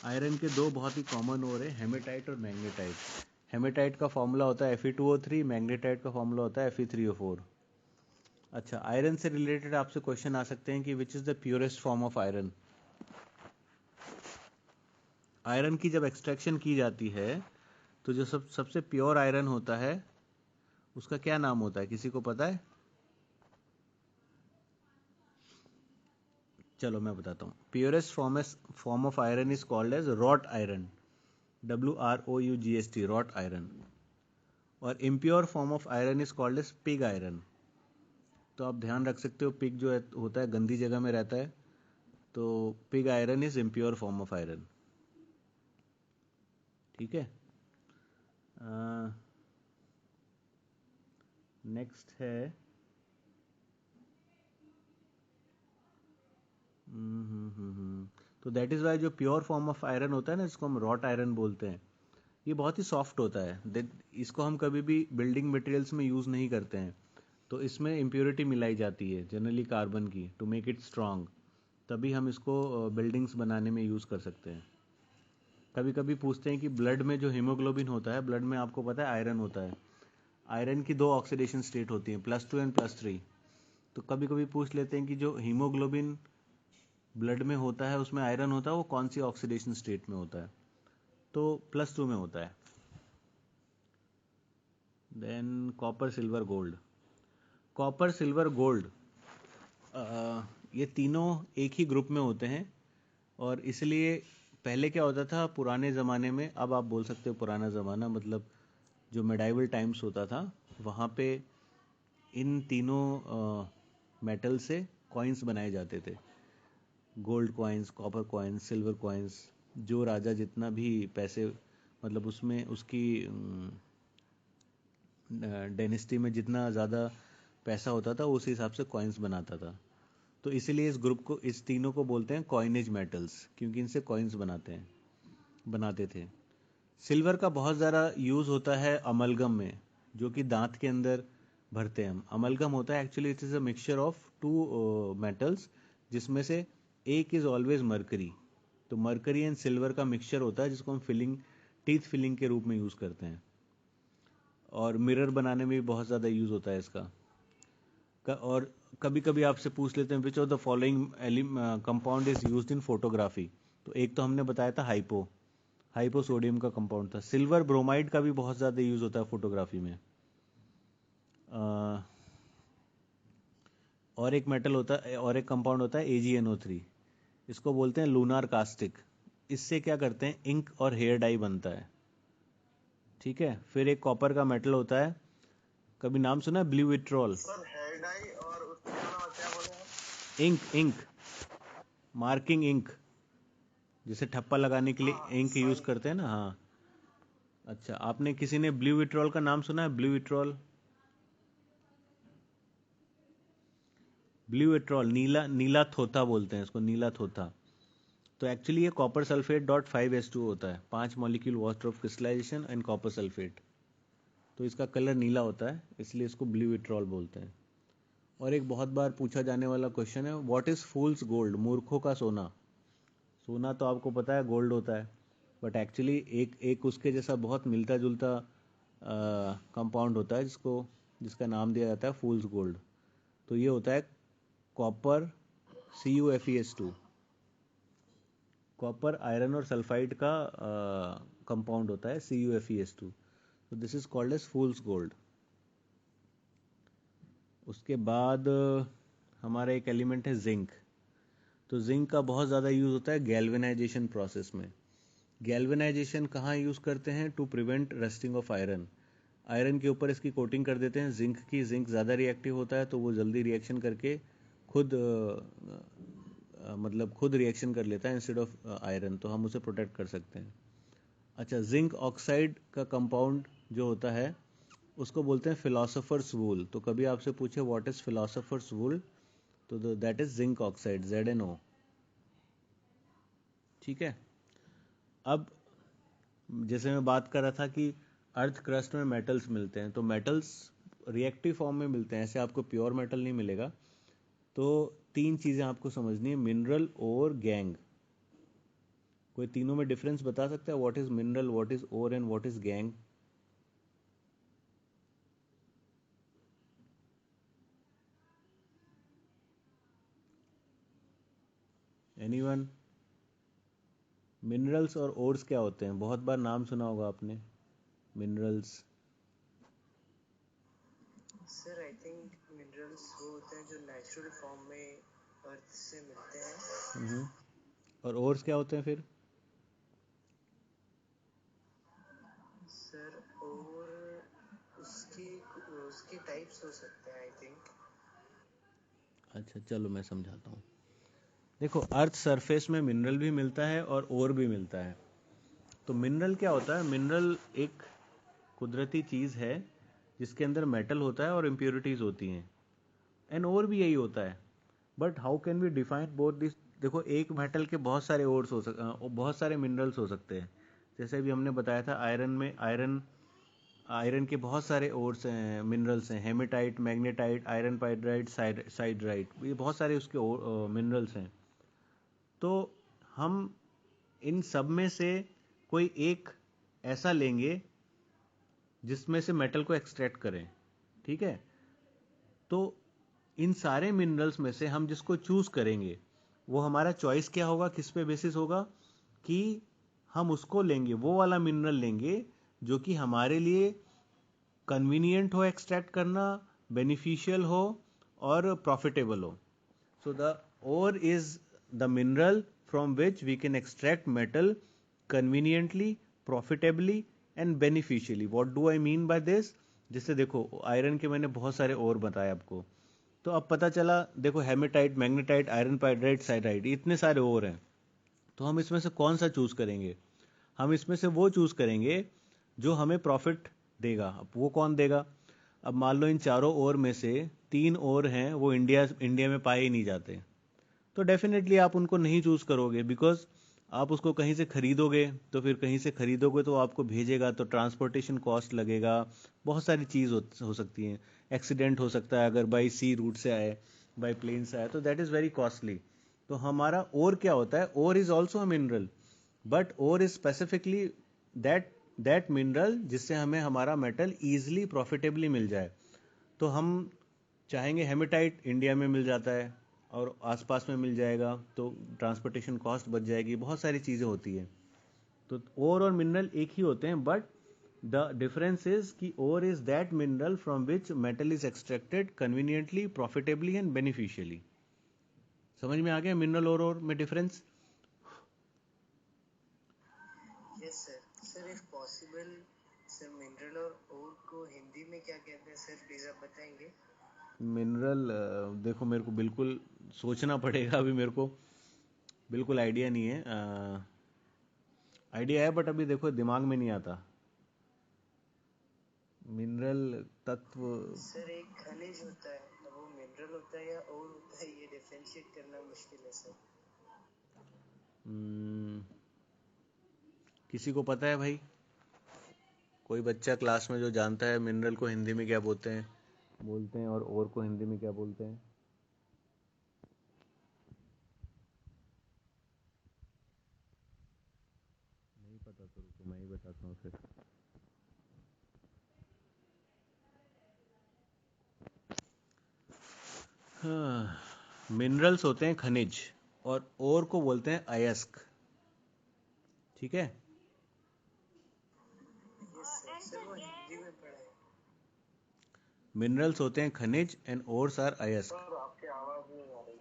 आयरन के दो बहुत ही कॉमन ओर है, हेमेटाइट और मैग्नेटाइट। हेमेटाइट का फॉर्मूला होता है Fe2O3, मैग्नेटाइट का फॉर्मूला होता है Fe3O4। अच्छा, आयरन से रिलेटेड आपसे क्वेश्चन आ सकते हैं कि which is the purest form of iron. Iron की जब एक्सट्रैक्शन की जाती है तो जो सबसे प्योर आयरन होता है उसका क्या नाम होता है, किसी को पता है? चलो मैं बताता हूँ। Purest form of iron is called as wrought iron, WROUGST, wrought iron. और impure form of iron is called as pig iron. तो आप ध्यान रख सकते हो, पिग जो होता है गंदी जगह में रहता है, तो pig iron is impure form of iron. ठीक है। नेक्स्ट है तो दैट इज वाई जो प्योर फॉर्म ऑफ आयरन होता है ना, जिसको हम रॉट आयरन बोलते हैं, ये बहुत ही सॉफ्ट होता है। इसको हम कभी भी बिल्डिंग मटेरियल्स में यूज नहीं करते हैं, तो इसमें इम्प्योरिटी मिलाई जाती है जनरली कार्बन की, टू मेक इट स्ट्रांग। तभी हम इसको बिल्डिंग्स बनाने में यूज कर सकते हैं। कभी कभी पूछते हैं कि ब्लड में जो हीमोग्लोबिन होता है, ब्लड में आपको पता है आयरन होता है। आयरन की 2 ऑक्सीडेशन स्टेट होती हैं, +2 एंड +3। तो कभी कभी पूछ लेते हैं कि जो हीमोग्लोबिन ब्लड में होता है उसमें आयरन होता है, वो कौन सी ऑक्सीडेशन स्टेट में होता है? तो +2 में होता है। Than copper, silver, gold. Copper, silver, gold, ये तीनों एक ही ग्रुप में होते हैं। और इसलिए पहले क्या होता था पुराने ज़माने में, अब आप बोल सकते हो पुराना ज़माना मतलब जो मेडाइवल टाइम्स होता था, वहाँ पे इन तीनों मेटल से कॉइन्स बनाए जाते थे। Gold coins, copper coins, silver coins. जो राजा जितना भी पैसे, मतलब उसमें उसकी डायनेस्टी में जितना ज़्यादा पैसा होता था उस हिसाब से कॉइन्स बनाता था। तो इसीलिए इस ग्रुप को, इस तीनों को बोलते हैं कॉइनेज मेटल्स, क्योंकि इनसे कॉइन्स बनाते थे। सिल्वर का बहुत ज़्यादा यूज़ होता है अमलगम में, जो कि दांत के अंदर भरते हैं हम। अमलगम होता है actually it is a mixture of 2 metals, जिसमें से एक इज़ ऑलवेज मरकरी। तो मरकरी एंड सिल्वर का मिक्सचर होता है, जिसको हम टीथ फिलिंग के रूप में यूज़ करते हैं। और मिरर बनाने में भी बहुत ज़्यादा यूज़ होता है इसका। और कभी कभी आपसे पूछ लेते हैं विच of the following compound is used in photography. तो एक तो हमने बताया था हाइपो सोडियम का कंपाउंड था। सिल्वर ब्रोमाइड का भी बहुत ज़्यादा यूज़ होता है फोटोग्राफी में। और एक मेटल होता है, और एक कंपाउंड होता है AgNO3, इसको बोलते हैं लूनार कास्टिक। इससे क्या करते हैं, इंक और हेयर डाई बनता है। ठीक है। फिर एक कॉपर का मेटल होता है, कभी नाम सुना है blue vitriol?
Sir hair dye और उसके अलावा क्या बोले आप?
इंक मार्किंग इंक, जैसे ठप्पा लगाने के लिए इंक यूज करते हैं ना। हाँ। अच्छा, आपने किसी ने ब्लू विट्रॉल का नाम सुना है? ब्लू विट्रॉल, नीला थोथा बोलते हैं इसको, नीला थोथा। तो एक्चुअली ये कॉपर सल्फेट .5s2 होता है, 5 molecule water of crystallization and copper sulphate. तो इसका कलर नीला होता है, इसलिए इसको ब्लू विट्रॉल बोलते हैं। और एक बहुत बार पूछा जाने वाला क्वेश्चन है, व्हाट इज फूल्स गोल्ड, मूर्खों का सोना। सोना तो आपको पता है गोल्ड होता है, बट एक्चुअली एक उसके जैसा बहुत मिलता जुलता कंपाउंड होता है जिसका नाम दिया जाता है फूल्स गोल्ड। तो ये होता है कॉपर CuFeS2। कॉपर, आयरन और सल्फाइड का कंपाउंड होता है CuFeS2। तो this is called as fool's gold. उसके बाद हमारा एक एलिमेंट है जिंक। तो जिंक का बहुत ज़्यादा यूज़ होता है गैल्वेनाइजेशन प्रोसेस में। गैल्वेनाइजेशन कहाँ यूज़ करते हैं? To prevent rusting of iron. Iron के ऊपर इसकी कोटिंग कर देते हैं जिंक ज़्यादा रिएक्टिव होता है, तो वो जल्दी रिएक्शन करके खुद रिएक्शन कर लेता है इंस्टेड ऑफ आयरन, तो हम उसे प्रोटेक्ट कर सकते हैं। अच्छा, जिंक ऑक्साइड का कंपाउंड जो होता है उसको बोलते हैं फिलोसोफर्स वूल। तो कभी आपसे पूछे व्हाट इज फिलोसोफर्स वूल, तो that is zinc oxide, ZnO। ठीक है। अब जैसे मैं बात कर रहा था कि अर्थ क्रस्ट में मेटल्स मिलते हैं, तो मेटल्स रिएक्टिव फॉर्म में मिलते हैं, ऐसे आपको प्योर मेटल नहीं मिलेगा। तो 3 चीज़ें आपको समझनी है, मिनरल, ओर, गैंग। कोई तीनों में डिफरेंस बता सकता है? What is mineral, what is ore and what is gangue? Anyone? Minerals और ओर्स क्या होते हैं? बहुत बार नाम सुना होगा आपने, minerals.
Sir I think minerals वो होते हैं जो नेचुरल फॉर्म में अर्थ से मिलते हैं।
और ओर्स क्या होते हैं फिर?
सर और उसकी उसके टाइप्स हो सकते हैं आई थिंक।
अच्छा चलो मैं समझाता हूँ। देखो, अर्थ सरफेस में मिनरल भी मिलता है और ओर भी मिलता है। तो मिनरल क्या होता है? मिनरल एक कुदरती चीज़ है जिसके अंदर मेटल होता है और इम्प्योरिटीज़ होती हैं, एंड ओर भी यही होता है। But how can we define both this? देखो, एक मेटल के बहुत सारे ओर्स बहुत सारे मिनरल्स हो सकते हैं। जैसे अभी हमने बताया था, आयरन के बहुत सारे ओर्स हैं, मिनरल्स हैं, हेमेटाइट, मैग्नेटाइट, आयरन पाइड्राइट, साइड्राइट, ये बहुत सारे उसके मिनरल्स हैं। तो हम इन सब में से कोई एक ऐसा लेंगे जिसमें से मेटल को एक्सट्रैक्ट करें, ठीक है? तो इन सारे मिनरल्स में से हम जिसको चूज करेंगे, वो हमारा चॉइस क्या होगा, किस पे बेसिस होगा? कि हम उसको लेंगे, वो वाला मिनरल लेंगे जो कि हमारे लिए कन्वीनियंट हो एक्सट्रैक्ट करना, बेनिफिशियल हो और प्रॉफिटेबल हो। So the ore is the mineral from which we can extract metal conveniently, profitably and beneficially. What do I mean by this? जिससे देखो, आयरन के मैंने बहुत सारे ओर बताए आपको, तो अब पता चला, देखो, हेमेटाइट, मैग्नेटाइट, आयरन पाइड्राइट, साइड्राइट, इतने सारे ओर हैं। तो हम इसमें से कौन सा चूज करेंगे? हम इसमें से वो चूज करेंगे जो हमें प्रॉफिट देगा। अब वो कौन देगा? अब मान लो इन चारों ओर में से 3 ओर हैं, वो इंडिया में पाए ही नहीं जाते, तो डेफिनेटली आप उनको नहीं चूज करोगे, बिकॉज आप उसको कहीं से खरीदोगे, तो फिर कहीं से खरीदोगे तो आपको भेजेगा, तो ट्रांसपोर्टेशन कॉस्ट लगेगा, बहुत सारी चीज़ हो सकती हैं, एक्सीडेंट हो सकता है अगर बाई सी रूट से आए, बाई प्लेन से आए, तो दैट इज़ वेरी कॉस्टली। तो हमारा ओर क्या होता है? Ore is also a mineral, but ore is specifically that that mineral जिससे हमें हमारा मेटल ईजिली प्रॉफिटेबली मिल जाए। तो हम चाहेंगे, हेमेटाइट इंडिया में मिल जाता है और आसपास में मिल जाएगा, तो ट्रांसपोर्टेशन कॉस्ट बच जाएगी, बहुत सारी चीज़ें होती हैं। तो ओर और मिनरल एक ही होते हैं, बट द डिफरेंस इज कि ore is that mineral from which metal is extracted conveniently, profitably and beneficially. समझ में आ गया मिनरल और में difference?
Yes sir. Sir if possible, sir mineral और ओर को हिंदी में क्या कहते हैं सर, प्लीज आप बताएंगे?
मिनरल, देखो, मेरे को बिल्कुल सोचना पड़ेगा, अभी मेरे को बिल्कुल आइडिया नहीं है। आइडिया है बट अभी देखो दिमाग में नहीं आता। मिनरल तत्व,
सर एक खनिज होता है, अब वो मिनरल होता है या ओर होता है, ये डिफरेंशिएट करना मुश्किल है सर।
किसी को पता है भाई? कोई बच्चा क्लास में जो जानता है मिनरल को हिंदी में क्या बोलते हैं और ओर को हिंदी में क्या बोलते हैं? नहीं पता तो रुको मैं ही बताता हूँ फिर। हाँ, मिनरल्स होते हैं खनिज, और ओर को बोलते हैं अयस्क, ठीक है?
Yes sir. सर वो हिंदी में पढ़ा है।
मिनरल्स होते हैं खनिज एंड ओर्स आर अयस्क।
सर आपकी आवाज नहीं आ रही।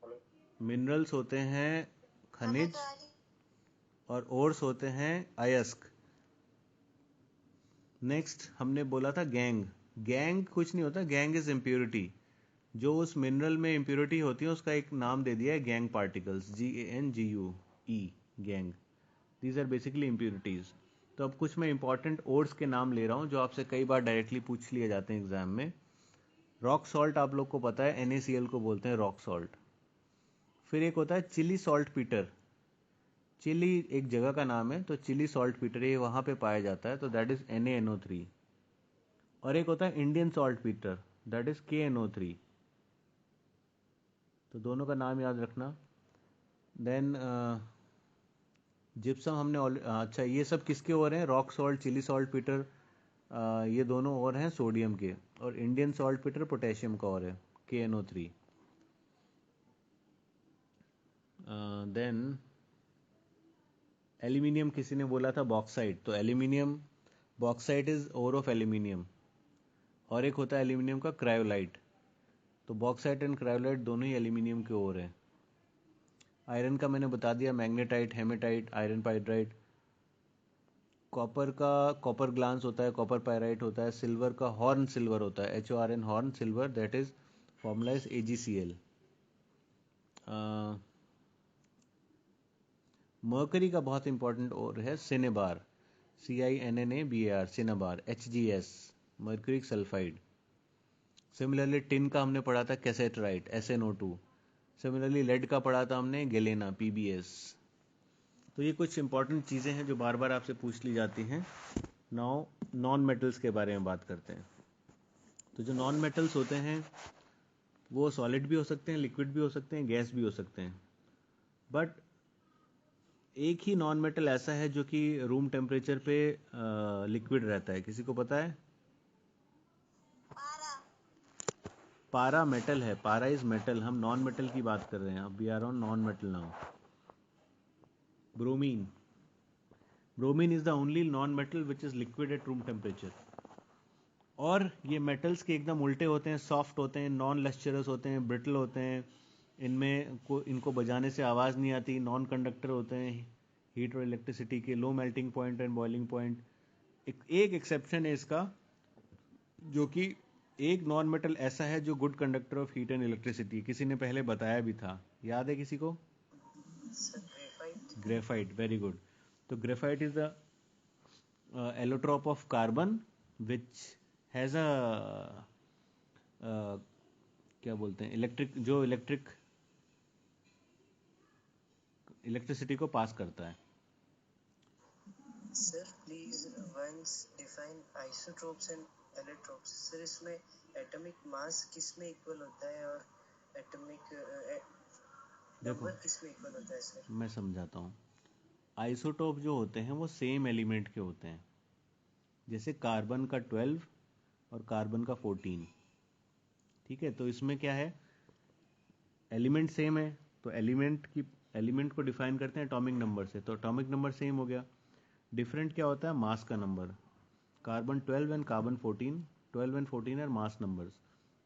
हेलो।
मिनरल्स होते हैं
हमें
खनिज
तो आ रही।
और ओर्स होते हैं अयस्क। नेक्स्ट हमने बोला था गैंग। गैंग कुछ नहीं होता, गैंग इज इम्प्योरिटी। जो उस मिनरल में इम्प्योरिटी होती है उसका एक नाम दे दिया है gangue particles, GANGUE, gangue. These are basically impurities. तो अब कुछ मैं इंपॉर्टेंट ओर्स के नाम ले रहा हूँ जो आपसे कई बार डायरेक्टली पूछ लिए जाते हैं एग्जाम में। रॉक सॉल्ट आप लोग को पता है, NaCl को बोलते हैं रॉक सॉल्ट। फिर एक होता है चिली सॉल्ट पीटर। चिली एक जगह का नाम है, तो चिली सॉल्ट पीटर ये वहाँ पे पाया जाता है, तो दैट इज NaNO3। और एक होता है Indian salt Peter, that is KNO3। तो दोनों का नाम याद रखना। देन जिप्सम हमने अच्छा, ये सब किसके और हैं? Rock salt, chile saltpetre, ये दोनों और हैं सोडियम के, और इंडियन सॉल्ट पीटर पोटेशियम का और है, KNO3। देन एल्यूमिनियम किसी ने बोला था बॉक्साइट, तो aluminium bauxite is ore of aluminium, और एक होता है एल्यूमिनियम का क्रायोलाइट। तो बॉक्साइट एंड क्रायोलाइट दोनों ही एल्यूमिनियम के ओर है। आयरन का मैंने बता दिया, मैग्नेटाइट, हेमेटाइट, आयरन पाइड्राइट। कॉपर का कॉपर ग्लांस होता है, कॉपर पायराइट होता है। सिल्वर का हॉर्न सिल्वर होता है, HORN horn silver, that is formula is AgCl। Mercury का बहुत इंपॉर्टेंट ओर है cinnabar, CINNABAR, cinnabar, HGS, mercuric sulphide. Similarly tin का हमने पढ़ा था कैसेटराइट, SnO2। सिमिलरली लेड का पढ़ा था हमने गेलेना, PbS। तो ये कुछ इंपॉर्टेंट चीज़ें हैं जो बार बार आपसे पूछ ली जाती हैं। नाउ नॉन मेटल्स के बारे में बात करते हैं। तो जो नॉन मेटल्स होते हैं वो सॉलिड भी हो सकते हैं, लिक्विड भी हो सकते हैं, गैस भी हो सकते हैं। बट एक ही नॉन मेटल ऐसा है जो कि रूम टेम्परेचर पे लिक्विड रहता है, किसी को पता है? पारा मेटल है, पारा इज मेटल। हम नॉन मेटल की बात कर रहे हैं, अब we are on non metal now. Bromine, bromine is the only non metal which is liquid at room temperature. और ये मेटल्स के एकदम उल्टे होते हैं, सॉफ्ट होते हैं, नॉन लस्चरस होते हैं, ब्रिटल होते हैं, इनको बजाने से आवाज़ नहीं आती, नॉन कंडक्टर होते हैं हीट और इलेक्ट्रिसिटी के, low melting point and boiling point. एक एक्सेप्शन है इसका, जो कि एक नॉन मेटल ऐसा है जो good conductor of heat and electricity, किसी ने पहले बताया भी था, याद है किसी को? Graphite, very good. तो graphite is the allotrope of carbon which has a क्या बोलते हैं, इलेक्ट्रिसिटी को पास करता है।
Sir please once define isotropes and allotropes. Sir इसमें एटॉमिक मास किस में इक्वल होता है और एटॉमिक नंबर किस में इक्वल होता है सर?
मैं समझाता हूँ। आइसोटोप जो होते हैं वो सेम एलिमेंट के होते हैं, जैसे कार्बन का 12 और कार्बन का 14। ठीक है, तो इसमें क्या है, एलिमेंट सेम है, तो एलिमेंट को डिफाइन करते हैं एटॉमिक नंबर से, तो एटॉमिक नंबर सेम हो गया। डिफरेंट क्या होता है, मास का नंबर। Carbon 12 and carbon 14, 12 and 14 are mass numbers,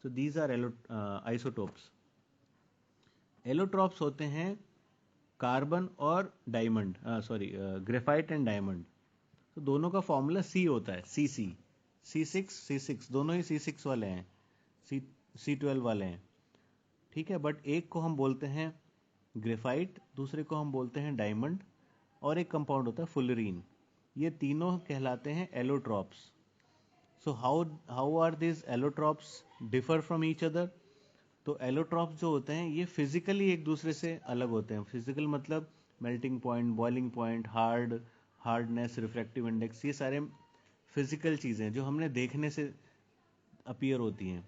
so these are isotopes. Allotropes होते हैं कार्बन और डायमंड, ग्रेफाइट एंड डायमंड। तो दोनों का फॉर्मूला C होता है, C6 दोनों ही C6 वाले हैं, C12 वाले हैं। ठीक है, बट एक को हम बोलते हैं ग्रेफाइट, दूसरे को हम बोलते हैं डायमंड, और एक कंपाउंड होता है फुलरीन। ये तीनों कहलाते हैं allotropes. So how are this allotropes differ from each other? तो एलोट्रॉप्स जो होते हैं ये फिजिकली एक दूसरे से अलग होते हैं। फिजिकल मतलब melting point, boiling point, hardness, refractive index, ये सारे फिजिकल चीज़ें जो हमने देखने से अपीयर होती हैं।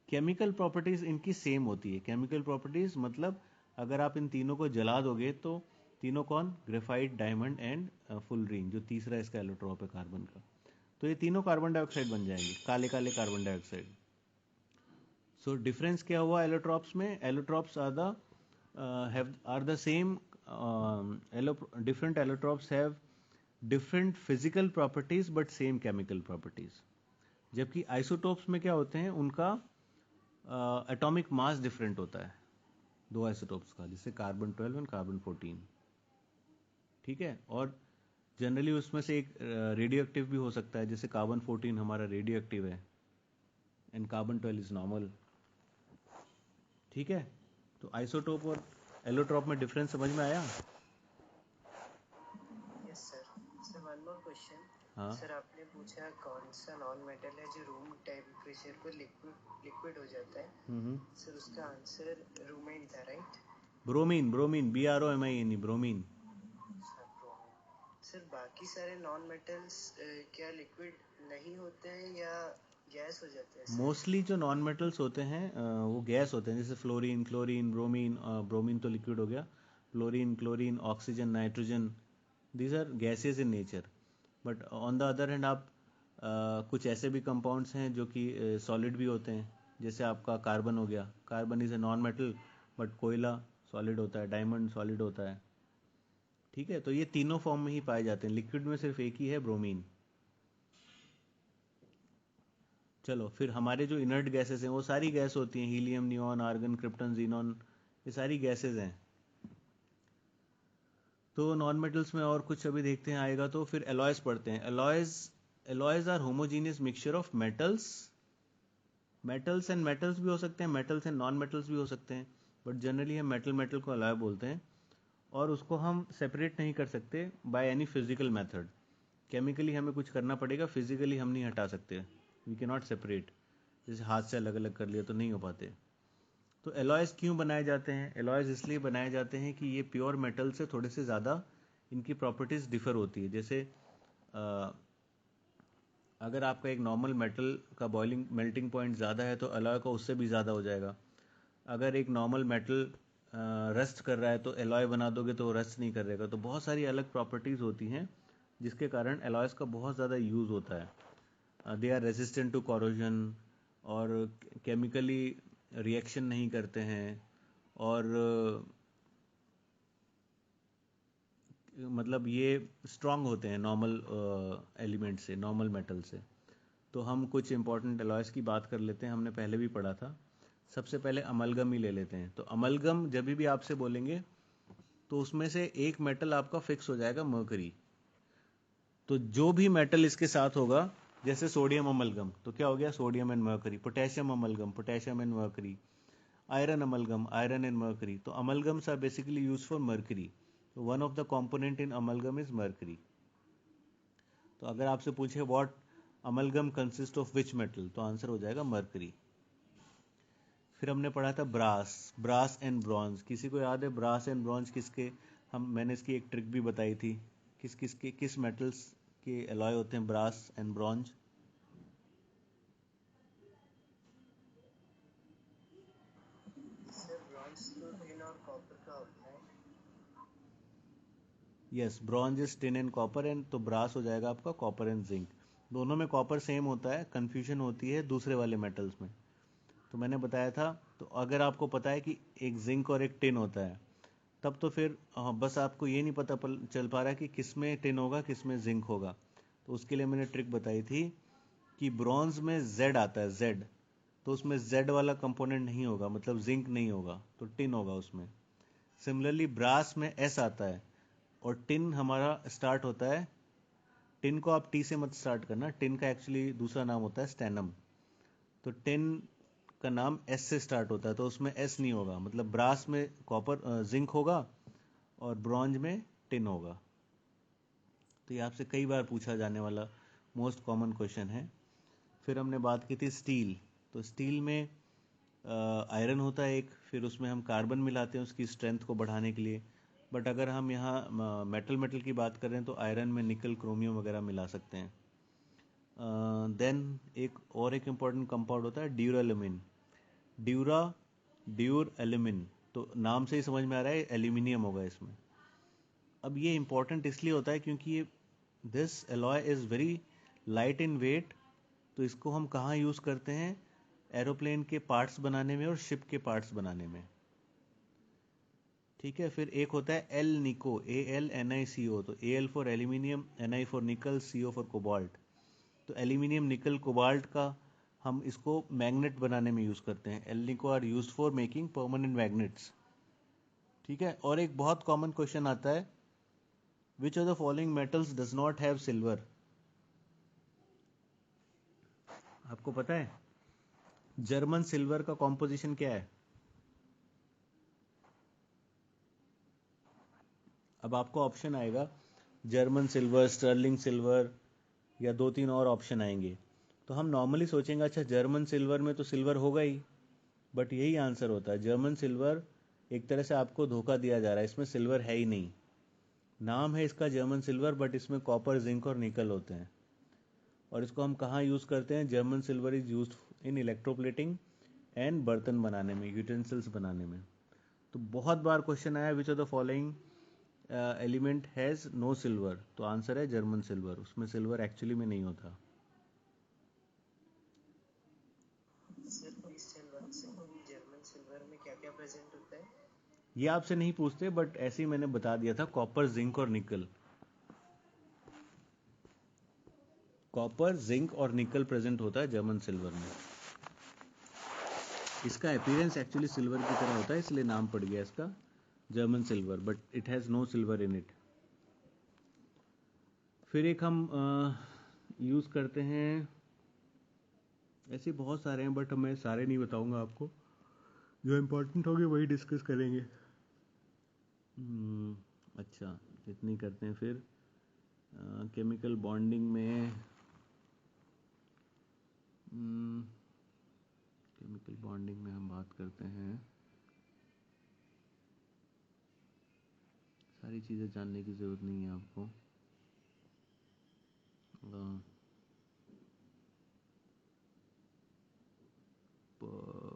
केमिकल प्रॉपर्टीज इनकी सेम होती है। केमिकल प्रॉपर्टीज मतलब अगर आप इन तीनों को जला दोगे तो तीनों कौन, ग्रेफाइट, डायमंड एंड फुलरीन, जो तीसरा इसका एलोट्रॉप है कार्बन का, तो ये तीनों कार्बन डाइऑक्साइड बन जाएंगे, काले काले कार्बन डाइऑक्साइड। सो डिफरेंस क्या हुआ एलोट्रॉप्स में? Allotropes are the same, different allotropes have different physical properties but same chemical properties. जबकि आइसोटोप्स में क्या होते हैं, उनका एटॉमिक मास डिफरेंट होता है दो आइसोटोप्स का, जैसे कार्बन 12 एंड कार्बन 14। ठीक है, और जनरली उसमें से एक रेडियो एक्टिव भी हो सकता है, जैसे कार्बन 14 हमारा रेडियो एक्टिव है एंड कार्बन 12 इज नॉर्मल। ठीक है, तो आइसोटोप और एलोट्रॉप में डिफरेंस समझ में आया?
Yes sir. Sir one more question.
हाँ,
सर आपने पूछा कौन सा नॉन मेटल है जो रूम टेम्परेचर पर लिक्विड हो जाता है। सर उसका आंसर रूमेन था, right?
Bromine, BROMIN, bromine.
Sir बाकी सारे नॉन मेटल्स क्या लिक्विड नहीं होते हैं या गैस हो जाते हैं?
मोस्टली जो नॉन मेटल्स होते हैं वो गैस होते हैं, जैसे फ्लोरीन, क्लोरीन, ब्रोमीन। ब्रोमीन तो लिक्विड हो गया, fluorine, chlorine, oxygen, nitrogen, these are gases in nature. But on the other hand आप कुछ ऐसे भी कंपाउंड्स हैं जो कि सॉलिड भी होते हैं, जैसे आपका कार्बन हो गया। Carbon is a non metal but कोयला सॉलिड होता है, डायमंड सॉलिड होता है। ठीक है, तो ये तीनों फॉर्म में ही पाए जाते हैं। लिक्विड में सिर्फ एक ही है, ब्रोमीन। चलो फिर हमारे जो इनर्ट गैसेस हैं वो सारी गैस होती हैं, helium, neon, argon, krypton, xenon, ये सारी गैसेस हैं। तो नॉन मेटल्स में और कुछ अभी देखते हैं आएगा। तो फिर एलॉयज पढ़ते हैं। Alloys are homogeneous mixture of metals and metals भी हो सकते हैं, मेटल्स एंड नॉन मेटल्स भी हो सकते हैं, बट जनरली हम मेटल को एलॉय बोलते हैं। और उसको हम सेपरेट नहीं कर सकते by any physical method. Chemically हमें कुछ करना पड़ेगा, फिजिकली हम नहीं हटा सकते। वी कैन नॉट सेपरेट, जैसे हाथ से अलग अलग कर लिया तो नहीं हो पाते। तो एलॉयज क्यों बनाए जाते हैं? एलॉयज इसलिए बनाए जाते हैं कि ये प्योर मेटल से थोड़े से ज़्यादा इनकी प्रॉपर्टीज़ डिफर होती है। जैसे अगर आपका एक नॉर्मल मेटल का बॉइलिंग मेल्टिंग पॉइंट ज़्यादा है तो एलॉय का उससे भी ज़्यादा हो जाएगा। अगर एक नॉर्मल मेटल रस्ट कर रहा है तो एलॉय बना दोगे तो रस्ट नहीं करेगा। तो बहुत सारी अलग प्रॉपर्टीज़ होती हैं जिसके कारण एलॉयज का बहुत ज़्यादा यूज़ होता है। They are resistant to corrosion, और केमिकली रिएक्शन नहीं करते हैं, और मतलब ये स्ट्रांग होते हैं नॉर्मल एलिमेंट से, नॉर्मल मेटल से। तो हम कुछ इंपॉर्टेंट एलॉयज की बात कर लेते हैं, हमने पहले भी पढ़ा था। सबसे पहले अमलगम ही ले लेते हैं। तो अमलगम जब भी आपसे बोलेंगे तो उसमें से एक मेटल आपका फिक्स हो जाएगा, मर्करी। तो जो भी मेटल इसके साथ होगा, जैसे सोडियम अमलगम, तो क्या हो गया? Sodium and mercury. Potassium amalgam, potassium and mercury. Iron amalgam, iron and mercury. तो amalgams are basically use for mercury. तो one of the component in amalgam is mercury. तो अगर आपसे पूछे what amalgam consist of which metal, तो answer हो जाएगा mercury. फिर हमने पढ़ा था ब्रास एंड ब्रॉन्ज। किसी को याद है ब्रास एंड ब्रॉन्ज किसके? मैंने इसकी एक ट्रिक भी बताई थी। किस मेटल्स के एलॉय होते हैं brass and bronze?
Sir bronze तो टिन और कॉपर का होता है।
Yes, bronze is tin and copper, and तो ब्रास हो जाएगा आपका कॉपर एंड जिंक। दोनों में कॉपर सेम होता है, कंफ्यूजन होती है दूसरे वाले मेटल्स में। तो मैंने बताया था। तो अगर आपको पता है कि एक जिंक और एक टिन होता है, तब तो फिर बस आपको ये नहीं पता चल पा रहा कि किस में टिन होगा किस में जिंक होगा। तो उसके लिए मैंने ट्रिक बताई थी कि ब्रॉन्ज में जेड आता है, जेड, तो उसमें जेड वाला कंपोनेंट नहीं होगा, मतलब जिंक नहीं होगा, तो टिन होगा उसमें। सिमिलरली ब्रास में एस आता है और टिन हमारा स्टार्ट होता है, टिन को आप टी से मत स्टार्ट करना, टिन का एक्चुअली दूसरा नाम होता है स्टेनम। तो टिन का नाम एस से स्टार्ट होता है, तो उसमें एस नहीं होगा, मतलब ब्रास में कॉपर जिंक होगा और ब्रॉन्ज में टिन होगा। तो ये आपसे कई बार पूछा जाने वाला मोस्ट कॉमन क्वेश्चन है। फिर हमने बात की थी स्टील। तो स्टील में आयरन होता है एक, फिर उसमें हम कार्बन मिलाते हैं उसकी स्ट्रेंथ को बढ़ाने के लिए। बट अगर हम यहाँ मेटल की बात करें तो आयरन में निकल, क्रोमियम वगैरह मिला सकते हैं। देन एक इम्पॉर्टेंट कंपाउंड होता है ड्यूरालुमिन। ड्यूर एल्यूमिन, तो नाम से ही समझ में आ रहा है एल्यूमिनियम होगा इसमें। अब ये इंपॉर्टेंट इसलिए होता है क्योंकि ये this alloy is very light in weight. तो इसको हम कहाँ यूज़ करते हैं? एरोप्लेन के पार्ट्स बनाने में और शिप के पार्ट्स बनाने में। ठीक है। फिर एक होता है एल निको, AlNiCO। तो Al for aluminium, Ni for निकल, CO फॉर कोबाल्ट। तो एल्यूमिनियम, निकल, कोबाल्ट का हम इसको मैग्नेट बनाने में यूज़ करते हैं। Alnico are used for making permanent magnets. ठीक है। और एक बहुत कॉमन क्वेश्चन आता है, which of the following metals does not have silver? आपको पता है जर्मन सिल्वर का कॉम्पोजिशन क्या है? अब आपको ऑप्शन आएगा जर्मन सिल्वर, स्टर्लिंग सिल्वर, या 2-3 और ऑप्शन आएंगे। तो हम नॉर्मली सोचेंगे अच्छा जर्मन सिल्वर में तो सिल्वर होगा ही, बट यही आंसर होता है। जर्मन सिल्वर एक तरह से आपको धोखा दिया जा रहा है, इसमें सिल्वर है ही नहीं। नाम है इसका जर्मन सिल्वर, बट इसमें कॉपर, जिंक और निकल होते हैं। और इसको हम कहाँ यूज़ करते हैं? German silver is use in electroplating and बर्तन बनाने में, यूटेंसिल्स बनाने में। तो बहुत बार क्वेश्चन आया which of the following element has no silver? तो आंसर है जर्मन सिल्वर, उसमें सिल्वर एक्चुअली में नहीं होता।
सर इस जर्मन सिल्वर में क्या क्या प्रेजेंट होता है?
ये आपसे नहीं पूछते बट ऐसे ही मैंने बता दिया था, कॉपर, जिंक और निकल। कॉपर, जिंक और निकल प्रेजेंट होता है जर्मन सिल्वर में। इसका अपीयरेंस एक्चुअली सिल्वर की तरह होता है, इसलिए नाम पड़ गया इसका German silver, but it has no silver in it. फिर एक हम यूज़ करते हैं, ऐसे बहुत सारे हैं बट मैं सारे नहीं बताऊंगा आपको, जो इम्पोर्टेंट होंगे वही डिस्कस करेंगे। अच्छा, इतनी करते हैं। फिर केमिकल बॉन्डिंग में केमिकल बॉन्डिंग में हम बात करते हैं, सारी चीज़ें जानने की ज़रूरत नहीं है आपको।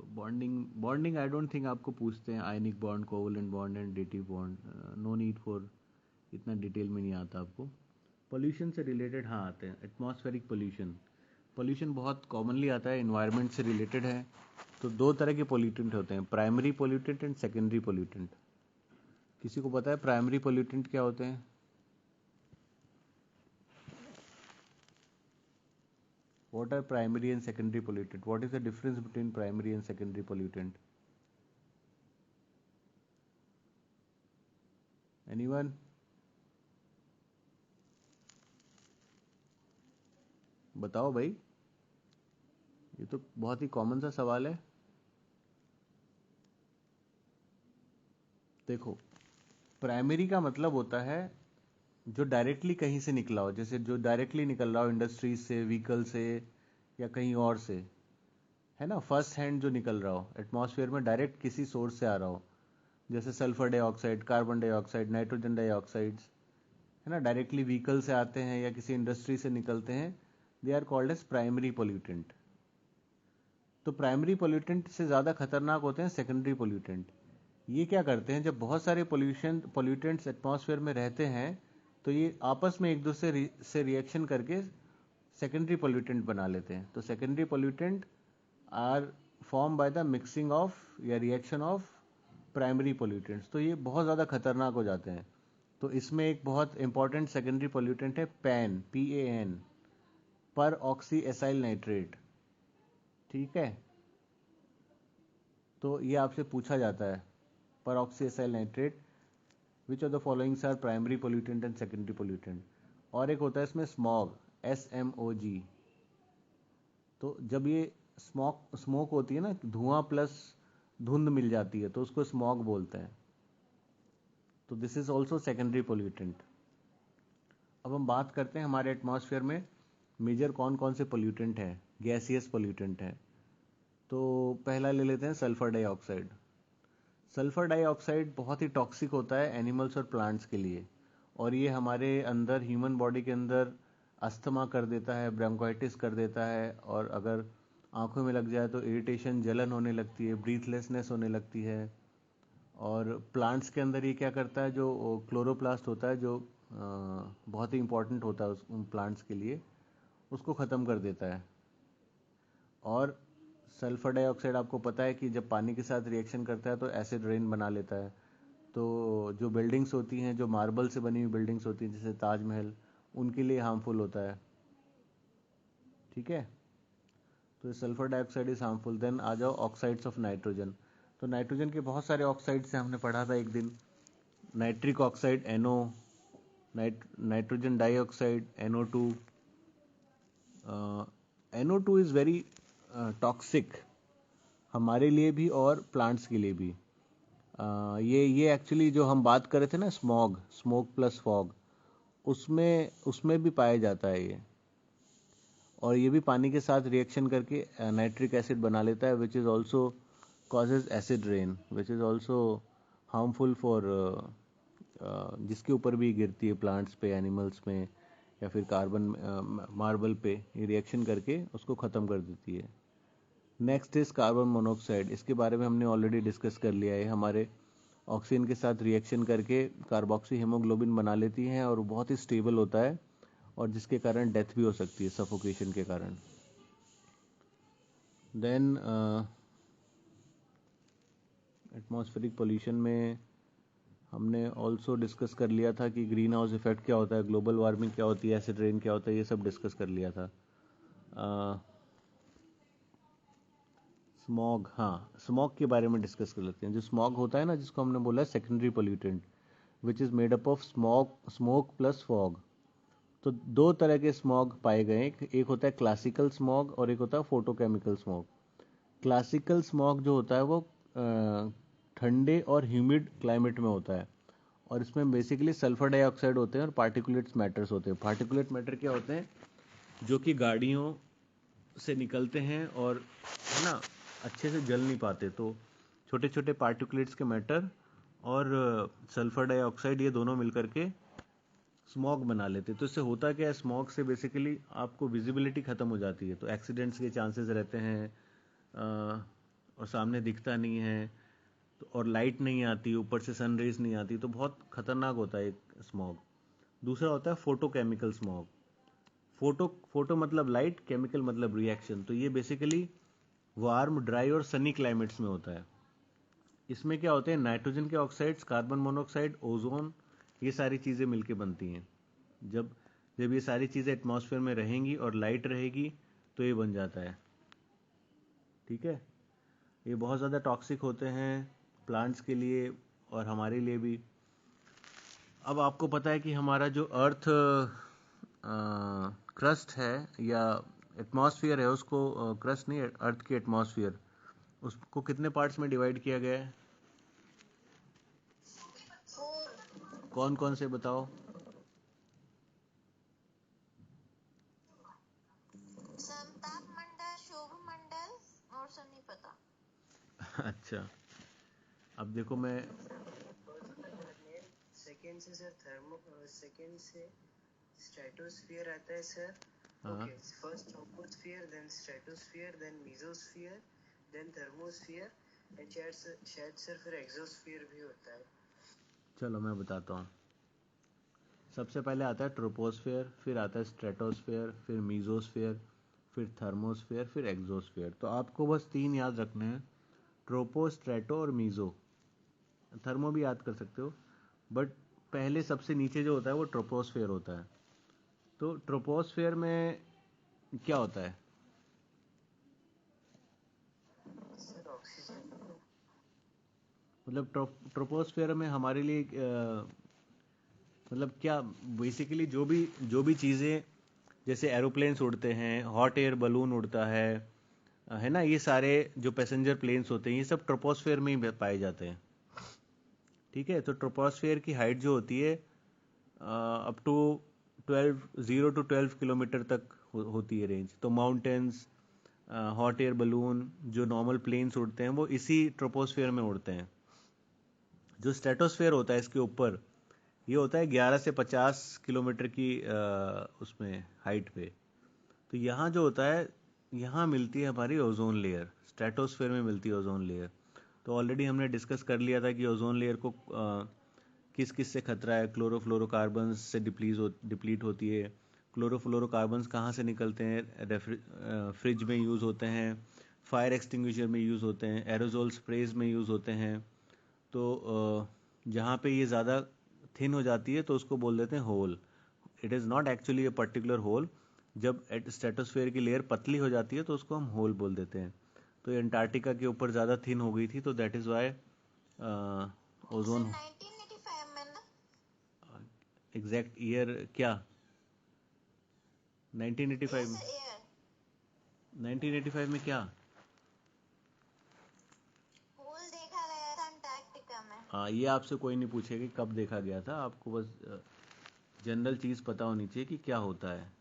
बॉन्डिंग आई डोंट थिंक आपको पूछते हैं, ionic bond, covalent bond and dative bond, no need for, इतना डिटेल में नहीं आता आपको। पोल्यूशन से रिलेटेड हाँ आते हैं, एटमॉस्फेरिक पोल्यूशन। पोल्यूशन बहुत कॉमनली आता है, इन्वायरमेंट से रिलेटेड है। तो दो तरह के पोल्यूटेंट होते हैं, primary pollutant and secondary pollutant. किसी को पता है प्राइमरी पोल्यूटेंट क्या होते हैं? What are primary and secondary pollutant? What is the difference between primary and secondary pollutant? Anyone? बताओ भाई, ये तो बहुत ही कॉमन सा सवाल है। देखो, प्राइमरी का मतलब होता है जो डायरेक्टली कहीं से निकला हो, जैसे जो डायरेक्टली निकल रहा हो इंडस्ट्रीज से, व्हीकल से या कहीं और से, है ना, फर्स्ट हैंड जो निकल रहा हो एटमॉस्फेयर में, डायरेक्ट किसी सोर्स से आ रहा हो, जैसे sulphur dioxide, carbon dioxide, nitrogen dioxides, है ना, डायरेक्टली व्हीकल से आते हैं या किसी इंडस्ट्री से निकलते हैं, they are called as primary pollutant. तो प्राइमरी पोल्यूटेंट से ज़्यादा खतरनाक होते हैं सेकेंडरी पोल्यूटेंट। ये क्या करते हैं, जब बहुत सारे पोल्यूटेंट्स एटमॉस्फेयर में रहते हैं तो ये आपस में एक दूसरे से रिएक्शन करके सेकेंडरी पोल्यूटेंट बना लेते हैं। तो secondary pollutant are form by the mixing of या रिएक्शन ऑफ प्राइमरी पोल्यूटेंट्स। तो ये बहुत ज़्यादा खतरनाक हो जाते हैं। तो इसमें एक बहुत इंपॉर्टेंट सेकेंडरी पोल्यूटेंट है PAN, PAN, peroxy acyl nitrate. ठीक है, तो ये आपसे पूछा जाता है, peroxy acyl nitrate, which of the followings are primary pollutant and secondary pollutant. और एक होता है इसमें स्मॉग, SMOG। तो जब ये स्मोक होती है ना, धुआं प्लस धुंध मिल जाती है, तो उसको स्मॉग बोलते हैं। तो this is also secondary pollutant. अब हम बात करते हैं हमारे एटमॉस्फेयर में मेजर कौन कौन से पोल्यूटेंट हैं, गैसियस पोल्यूटेंट हैं। तो पहला ले लेते हैं सल्फर डाइऑक्साइड। सल्फर डाइऑक्साइड बहुत ही टॉक्सिक होता है एनिमल्स और प्लांट्स के लिए, और ये हमारे अंदर, ह्यूमन बॉडी के अंदर अस्थमा कर देता है, ब्रोंकाइटिस कर देता है, और अगर आंखों में लग जाए तो इरिटेशन, जलन होने लगती है, ब्रीथलेसनेस होने लगती है। और प्लांट्स के अंदर ये क्या करता है, जो क्लोरोप्लास्ट होता है, जो बहुत ही इंपॉर्टेंट होता है उन प्लांट्स के लिए, उसको ख़त्म कर देता है। और सल्फर डाइऑक्साइड आपको पता है कि जब पानी के साथ रिएक्शन करता है तो एसिड रेन बना लेता है। तो जो बिल्डिंग्स होती हैं, जो मार्बल से बनी हुई बिल्डिंग्स होती हैं जैसे ताजमहल, उनके लिए हार्मफुल होता है। ठीक है, तो sulphur dioxide is harmful. Then आ जाओ ऑक्साइड्स ऑफ नाइट्रोजन। तो नाइट्रोजन के बहुत सारे ऑक्साइड्स से हमने पढ़ा था एक दिन, nitric oxide NO, nitrogen dioxide NO2। NO2 is very toxic हमारे लिए भी और प्लांट्स के लिए भी। ये एक्चुअली जो हम बात कर रहे थे ना, स्मोक प्लस फॉग, उसमें भी पाया जाता है ये। और ये भी पानी के साथ रिएक्शन करके नाइट्रिक एसिड बना लेता है, which is also causes acid rain, which is also harmful for, जिसके ऊपर भी गिरती है, प्लांट्स पे, एनिमल्स में, या फिर कार्बन मार्बल पे, ये रिएक्शन करके उसको ख़त्म कर देती है। Next is carbon monoxide. इसके बारे में हमने ऑलरेडी डिस्कस कर लिया है। हमारे ऑक्सीजन के साथ रिएक्शन करके कार्बोक्सी हीमोग्लोबिन बना लेती हैं, और बहुत ही स्टेबल होता है, और जिसके कारण डेथ भी हो सकती है सफोकेशन के कारण। देन एटमॉस्फेरिक पोल्यूशन में हमने ऑल्सो डिस्कस कर लिया था कि ग्रीन हाउस इफेक्ट क्या होता है, ग्लोबल वार्मिंग क्या होती है, एसिड रेन क्या होता है, ये सब डिस्कस कर लिया था। स्मॉग, हाँ स्मॉग के बारे में डिस्कस कर लेते हैं। जो स्मॉग होता है ना, जिसको हमने बोला है secondary pollutant, which is made up of smoke plus fog. तो दो तरह के स्मॉग पाए गए, एक होता है क्लासिकल स्मॉग और एक होता है फोटोकेमिकल स्मॉग। क्लासिकल स्मॉग जो होता है वो ठंडे और ह्यूमिड क्लाइमेट में होता है, और इसमें बेसिकली सल्फर डाइऑक्साइड होते हैं और पार्टिकुलेट मैटर्स होते हैं। पार्टिकुलेट मैटर क्या होते हैं? जो कि गाड़ियों से निकलते हैं और है ना, अच्छे से जल नहीं पाते, तो छोटे छोटे पार्टिकुलेट्स के मैटर और सल्फर डाइऑक्साइड, ये दोनों मिलकर के स्मॉग बना लेते। तो इससे होता क्या है, स्मॉग से बेसिकली आपको विजिबिलिटी ख़त्म हो जाती है, तो एक्सीडेंट्स के चांसेस रहते हैं, और सामने दिखता नहीं है, तो और लाइट नहीं आती, ऊपर से सन रेज नहीं आती, तो बहुत खतरनाक होता है एक स्मॉग। दूसरा होता है फोटोकेमिकल स्मॉग। फोटो मतलब लाइट, केमिकल मतलब रिएक्शन। तो ये बेसिकली वार्म, ड्राई और सनी क्लाइमेट्स में होता है। इसमें क्या होते हैं, नाइट्रोजन के ऑक्साइड्स, कार्बन मोनोऑक्साइड, ओजोन, ये सारी चीज़ें मिलके बनती हैं। जब जब ये सारी चीज़ें एटमॉस्फेयर में रहेंगी और लाइट रहेगी तो ये बन जाता है। ठीक है, ये बहुत ज़्यादा टॉक्सिक होते हैं प्लांट्स के लिए और हमारे लिए भी। अब आपको पता है कि हमारा जो अर्थ क्रस्ट है या एटमॉस्फेयर है, उसको क्रस्ट नहीं, अर्थ की एटमॉस्फेयर, उसको कितने पार्ट्स में डिवाइड किया गया है? कौन कौन से बताओ?
संताप मंडल, शोभ मंडल और सब नहीं पता।
अच्छा, अब देखो मैं
सेकेंड से सर सेकेंड से स्ट्रेटोस्फियर आता है सर।
हाँ
okay, first troposphere, then stratosphere, then mesosphere, then thermosphere, and शायद सर फिर एक्सोस्फियर भी होता है।
चलो मैं बताता हूँ। सबसे पहले आता है ट्रोपोस्फेयर, फिर आता है स्ट्रेटोस्फेयर, फिर मीजोस्फेयर, फिर थर्मोस्फेयर, फिर एक्सोस्फेयर। तो आपको बस तीन याद रखने हैं, ट्रोपो, स्ट्रेटो और मीजो। थर्मो भी याद कर सकते हो, बट पहले सबसे नीचे जो होता है वो ट्रोपोस्फेयर होता है। तो ट्रोपोस्फेयर में क्या होता है?
Sir oxygen.
मतलब ट्रोपोस्फेयर में हमारे लिए मतलब क्या, बेसिकली जो भी चीज़ें, जैसे एरोप्लेन्स उड़ते हैं, हॉट एयर बलून उड़ता है ना, ये सारे जो पैसेंजर प्लेन्स होते हैं, ये सब ट्रोपोस्फेयर में ही पाए जाते हैं। ठीक है, तो ट्रोपोस्फेयर की हाइट जो होती है अप टू 0 to 12 किलोमीटर तक होती है रेंज। तो माउंटेन्स, हॉट एयर बलून, जो नॉर्मल प्लेन्स उड़ते हैं, वो इसी ट्रोपोस्फेयर में उड़ते हैं। जो स्ट्रेटोस्फेयर होता है इसके ऊपर, ये होता है 11 से 50 किलोमीटर की उसमें हाइट पे। तो यहाँ जो होता है, यहाँ मिलती है हमारी ओजोन लेयर, स्ट्रेटोस्फेयर में मिलती है ओजोन लेयर। तो ऑलरेडी हमने डिस्कस कर लिया था कि ओजोन लेयर को किस किस से खतरा है। क्लोरोफ्लोरोकार्बन्स से डिप्लीट होती है। क्लोरोफ्लोरोकार्बन्स कहाँ से निकलते हैं? फ्रिज में यूज़ होते हैं, फायर एक्सटिंग्विशर में यूज़ होते हैं, एरोजोल स्प्रेज में यूज़ होते हैं। तो जहाँ पे ये ज़्यादा थिन हो जाती है तो उसको बोल देते हैं hole. It is not actually a particular hole. जब स्ट्रेटोस्फेयर की लेयर पतली हो जाती है तो उसको हम होल बोल देते हैं। तो ये अंटार्कटिका के ऊपर ज़्यादा थिन हो गई थी, तो दैट इज़ वाई ओजोन।
1985 में ना?
एग्जैक्ट ईयर क्या? 1985 में?
ईयर
1985 में क्या?
होल देखा गया था अंटार्कटिका में।
हाँ, ये आपसे कोई नहीं पूछेगा कि कब देखा गया था, आपको बस जनरल चीज़ पता होनी चाहिए कि क्या होता है।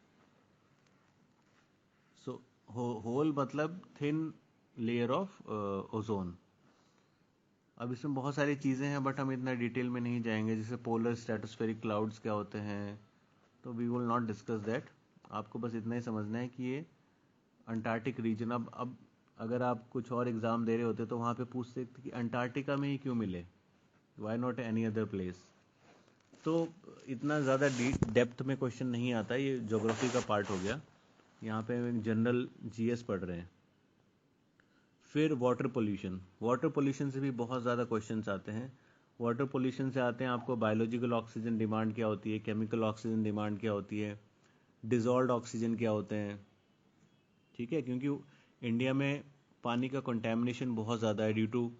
सो होल मतलब थिन लेयर ऑफ ओजोन। अब इसमें बहुत सारी चीज़ें हैं, बट हम इतना डिटेल में नहीं जाएंगे। जैसे पोलर स्ट्रेटोस्फेरिक क्लाउड्स क्या होते हैं, तो we will not discuss that. आपको बस इतना ही समझना है कि ये अंटार्कटिक रीजन। अब अगर आप कुछ और एग्ज़ाम दे रहे होते तो वहाँ पे पूछते कि अंटार्कटिका में ही क्यों मिले, why not any other place. तो इतना ज़्यादा डेप्थ में क्वेश्चन नहीं आता, ये ज्योग्राफी का पार्ट हो गया। यहाँ पे हम जनरल जीएस पढ़ रहे हैं। फिर वाटर पोल्यूशन से भी बहुत ज़्यादा क्वेश्चंस आते हैं। वाटर पोल्यूशन से आते हैं आपको बायोलॉजिकल ऑक्सीजन डिमांड क्या होती है, केमिकल ऑक्सीजन डिमांड क्या होती है, डिजॉल्व्ड ऑक्सीजन क्या होते हैं। ठीक है, क्योंकि इंडिया में पानी का कंटेमिनेशन बहुत ज़्यादा है due to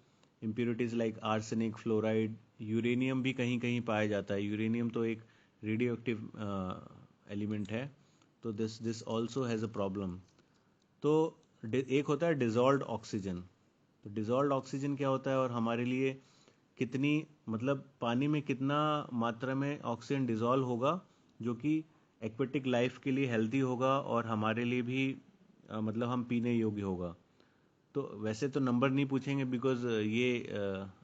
impurities like arsenic, fluoride, uranium भी कहीं कहीं पाया जाता है। यूरेनियम तो एक रेडियो एक्टिव एलिमेंट है, तो this also has a problem. तो एक होता है डिजॉल्व्ड ऑक्सीजन। तो डिजॉल्व्ड ऑक्सीजन क्या होता है और हमारे लिए कितनी, मतलब पानी में कितना मात्रा में ऑक्सीजन डिजॉल्व होगा जो कि एक्वेटिक लाइफ के लिए हेल्दी होगा और हमारे लिए भी मतलब हम पीने योग्य होगा। तो वैसे तो नंबर नहीं पूछेंगे बिकॉज ये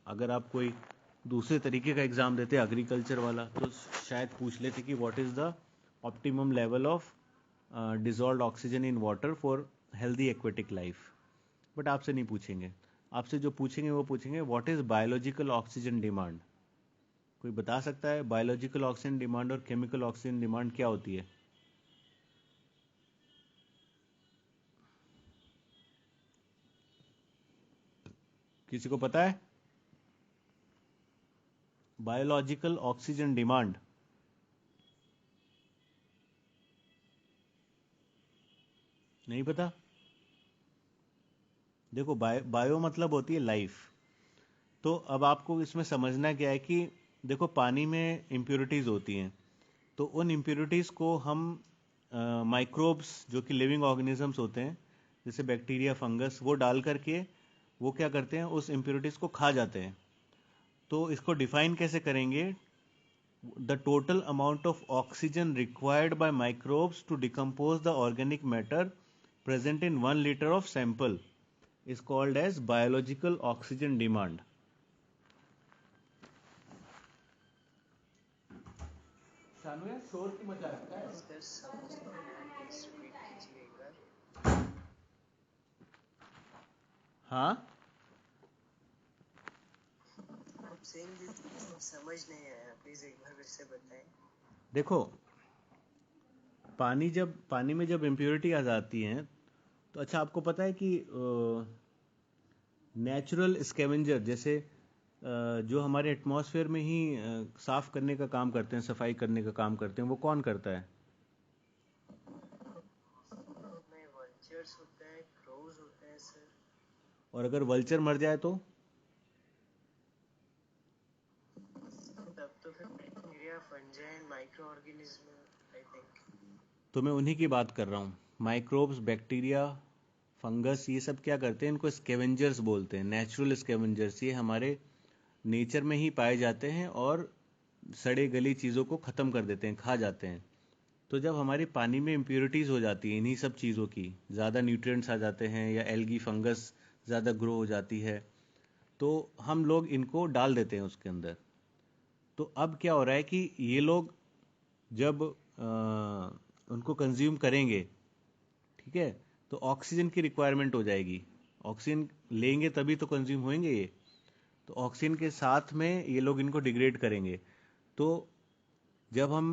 अगर आप कोई दूसरे तरीके का एग्ज़ाम देते एग्रीकल्चर वाला तो शायद पूछ लेते कि what is the optimum level of dissolved oxygen in water for healthy aquatic life, but आपसे नहीं पूछेंगे। आपसे जो पूछेंगे वो पूछेंगे what is biological oxygen demand. कोई बता सकता है बायोलॉजिकल ऑक्सीजन डिमांड और केमिकल ऑक्सीजन डिमांड क्या होती है? किसी को पता है? बायोलॉजिकल ऑक्सीजन डिमांड नहीं पता? देखो बायो मतलब होती है लाइफ। तो अब आपको इसमें समझना क्या है कि देखो पानी में इम्प्योरिटीज़ होती हैं, तो उन इम्प्योरिटीज़ को हम माइक्रोब्स जो कि लिविंग ऑर्गेनिजम्स होते हैं जैसे बैक्टीरिया, फंगस, वो डाल करके वो क्या करते हैं उस इम्प्योरिटीज़ को खा जाते हैं। तो इसको डिफाइन कैसे करेंगे? The total amount of oxygen required by microbes to decompose the organic matter present in 1 liter of sample is called as biological oxygen demand. Shanu यार शोर की मचा रखता है।
सर समझ नहीं आया, प्लीज रिपीट कीजिए एक बार।
हाँ,
आप सेइंग दिस समझ नहीं आया, प्लीज एक बार फिर से बताएं।
देखो पानी में जब इम्प्योरिटी आ जाती हैं तो अच्छा आपको पता है कि नेचुरल स्कैवेंजर जैसे जो हमारे एटमॉस्फेयर में ही साफ करने का काम करते हैं, सफाई करने का काम करते हैं, वो कौन करता है?
में वल्चर्स होते हैं, क्रोज होते हैं सर।
और अगर वल्चर मर जाए तो
तब तो फिर bacteria, fungi and micro organism I think.
तो मैं उन्हीं की बात कर रहा हूँ। माइक्रोब्स, बैक्टीरिया, फंगस, ये सब क्या करते हैं? इनको स्कैवेंजर्स बोलते हैं, नेचुरल स्कैवेंजर्स। ये हमारे नेचर में ही पाए जाते हैं और सड़े गली चीज़ों को ख़त्म कर देते हैं, खा जाते हैं। तो जब हमारे पानी में इम्प्योरिटीज़ हो जाती हैं इन्हीं सब चीज़ों की, ज़्यादा न्यूट्रिएंट्स आ जाते हैं या एल्गी, फंगस ज़्यादा ग्रो हो जाती है, तो हम लोग इनको डाल देते हैं उसके अंदर। तो अब क्या हो रहा है कि ये लोग जब उनको कंज्यूम करेंगे, ठीक है, तो ऑक्सीजन की रिक्वायरमेंट हो जाएगी। ऑक्सीजन लेंगे तभी तो कंज्यूम होंगे ये। तो ऑक्सीजन के साथ में ये लोग इनको डिग्रेड करेंगे। तो जब हम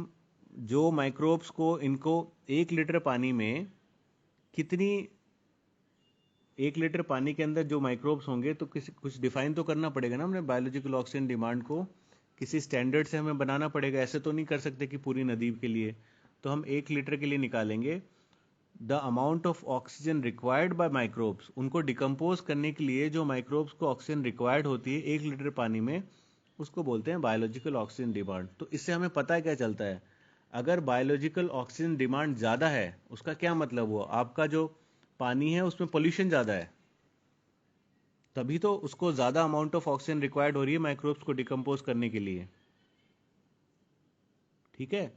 जो माइक्रोब्स को इनको 1 लीटर पानी में कितनी, 1 लीटर पानी के अंदर जो माइक्रोब्स होंगे तो किसी कुछ डिफाइन तो करना पड़ेगा ना हमने बायोलॉजिकल ऑक्सीजन डिमांड को, किसी स्टैंडर्ड से हमें बनाना पड़ेगा। ऐसे तो नहीं कर सकते कि पूरी नदी के लिए। तो हम 1 लीटर के लिए निकालेंगे the amount of oxygen required by microbes. उनको डिकम्पोज करने के लिए जो माइक्रोब्स को ऑक्सीजन रिक्वायर्ड होती है 1 लीटर पानी में, उसको बोलते हैं बायोलॉजिकल ऑक्सीजन डिमांड। तो इससे हमें पता है क्या चलता है, अगर बायोलॉजिकल ऑक्सीजन डिमांड ज़्यादा है उसका क्या मतलब हुआ, आपका जो पानी है उसमें पोल्यूशन ज़्यादा है, तभी तो उसको ज़्यादा अमाउंट ऑफ ऑक्सीजन रिक्वायर्ड हो रही है माइक्रोब्स को डिकम्पोज करने के लिए। ठीक है,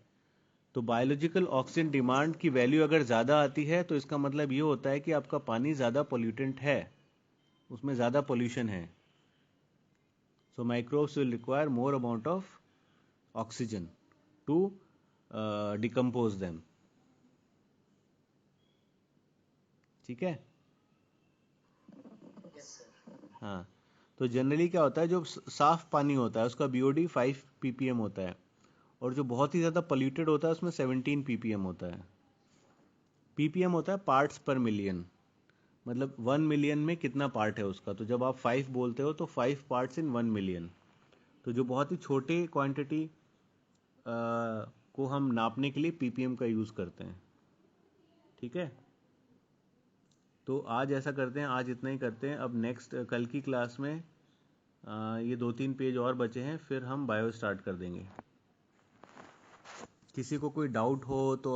तो बायोलॉजिकल ऑक्सीजन डिमांड की वैल्यू अगर ज़्यादा आती है तो इसका मतलब ये होता है कि आपका पानी ज़्यादा पोल्यूटेंट है, उसमें ज़्यादा पोल्यूशन है। So microbes will require more amount of oxygen to decompose them. ठीक है,
यस सर।
हाँ। तो जनरली क्या होता है, जो साफ पानी होता है उसका बीओडी 5 ppm होता है, और जो बहुत ही ज़्यादा पोल्यूटेड होता है उसमें 17 ppm होता है। ppm होता है पार्ट्स पर मिलियन, मतलब 1 मिलियन में कितना पार्ट है उसका। तो जब आप 5 बोलते हो तो 5 पार्ट्स इन 1 मिलियन। तो जो बहुत ही छोटे क्वांटिटी को हम नापने के लिए ppm का यूज़ करते हैं। ठीक है, तो आज ऐसा करते हैं, आज इतना ही करते हैं। अब नेक्स्ट कल की क्लास में ये 2-3 पेज और बचे हैं, फिर हम बायो स्टार्ट कर देंगे। किसी को कोई डाउट हो तो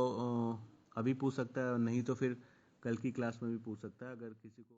अभी पूछ सकता है, नहीं तो फिर कल की क्लास में भी पूछ सकता है। अगर किसी को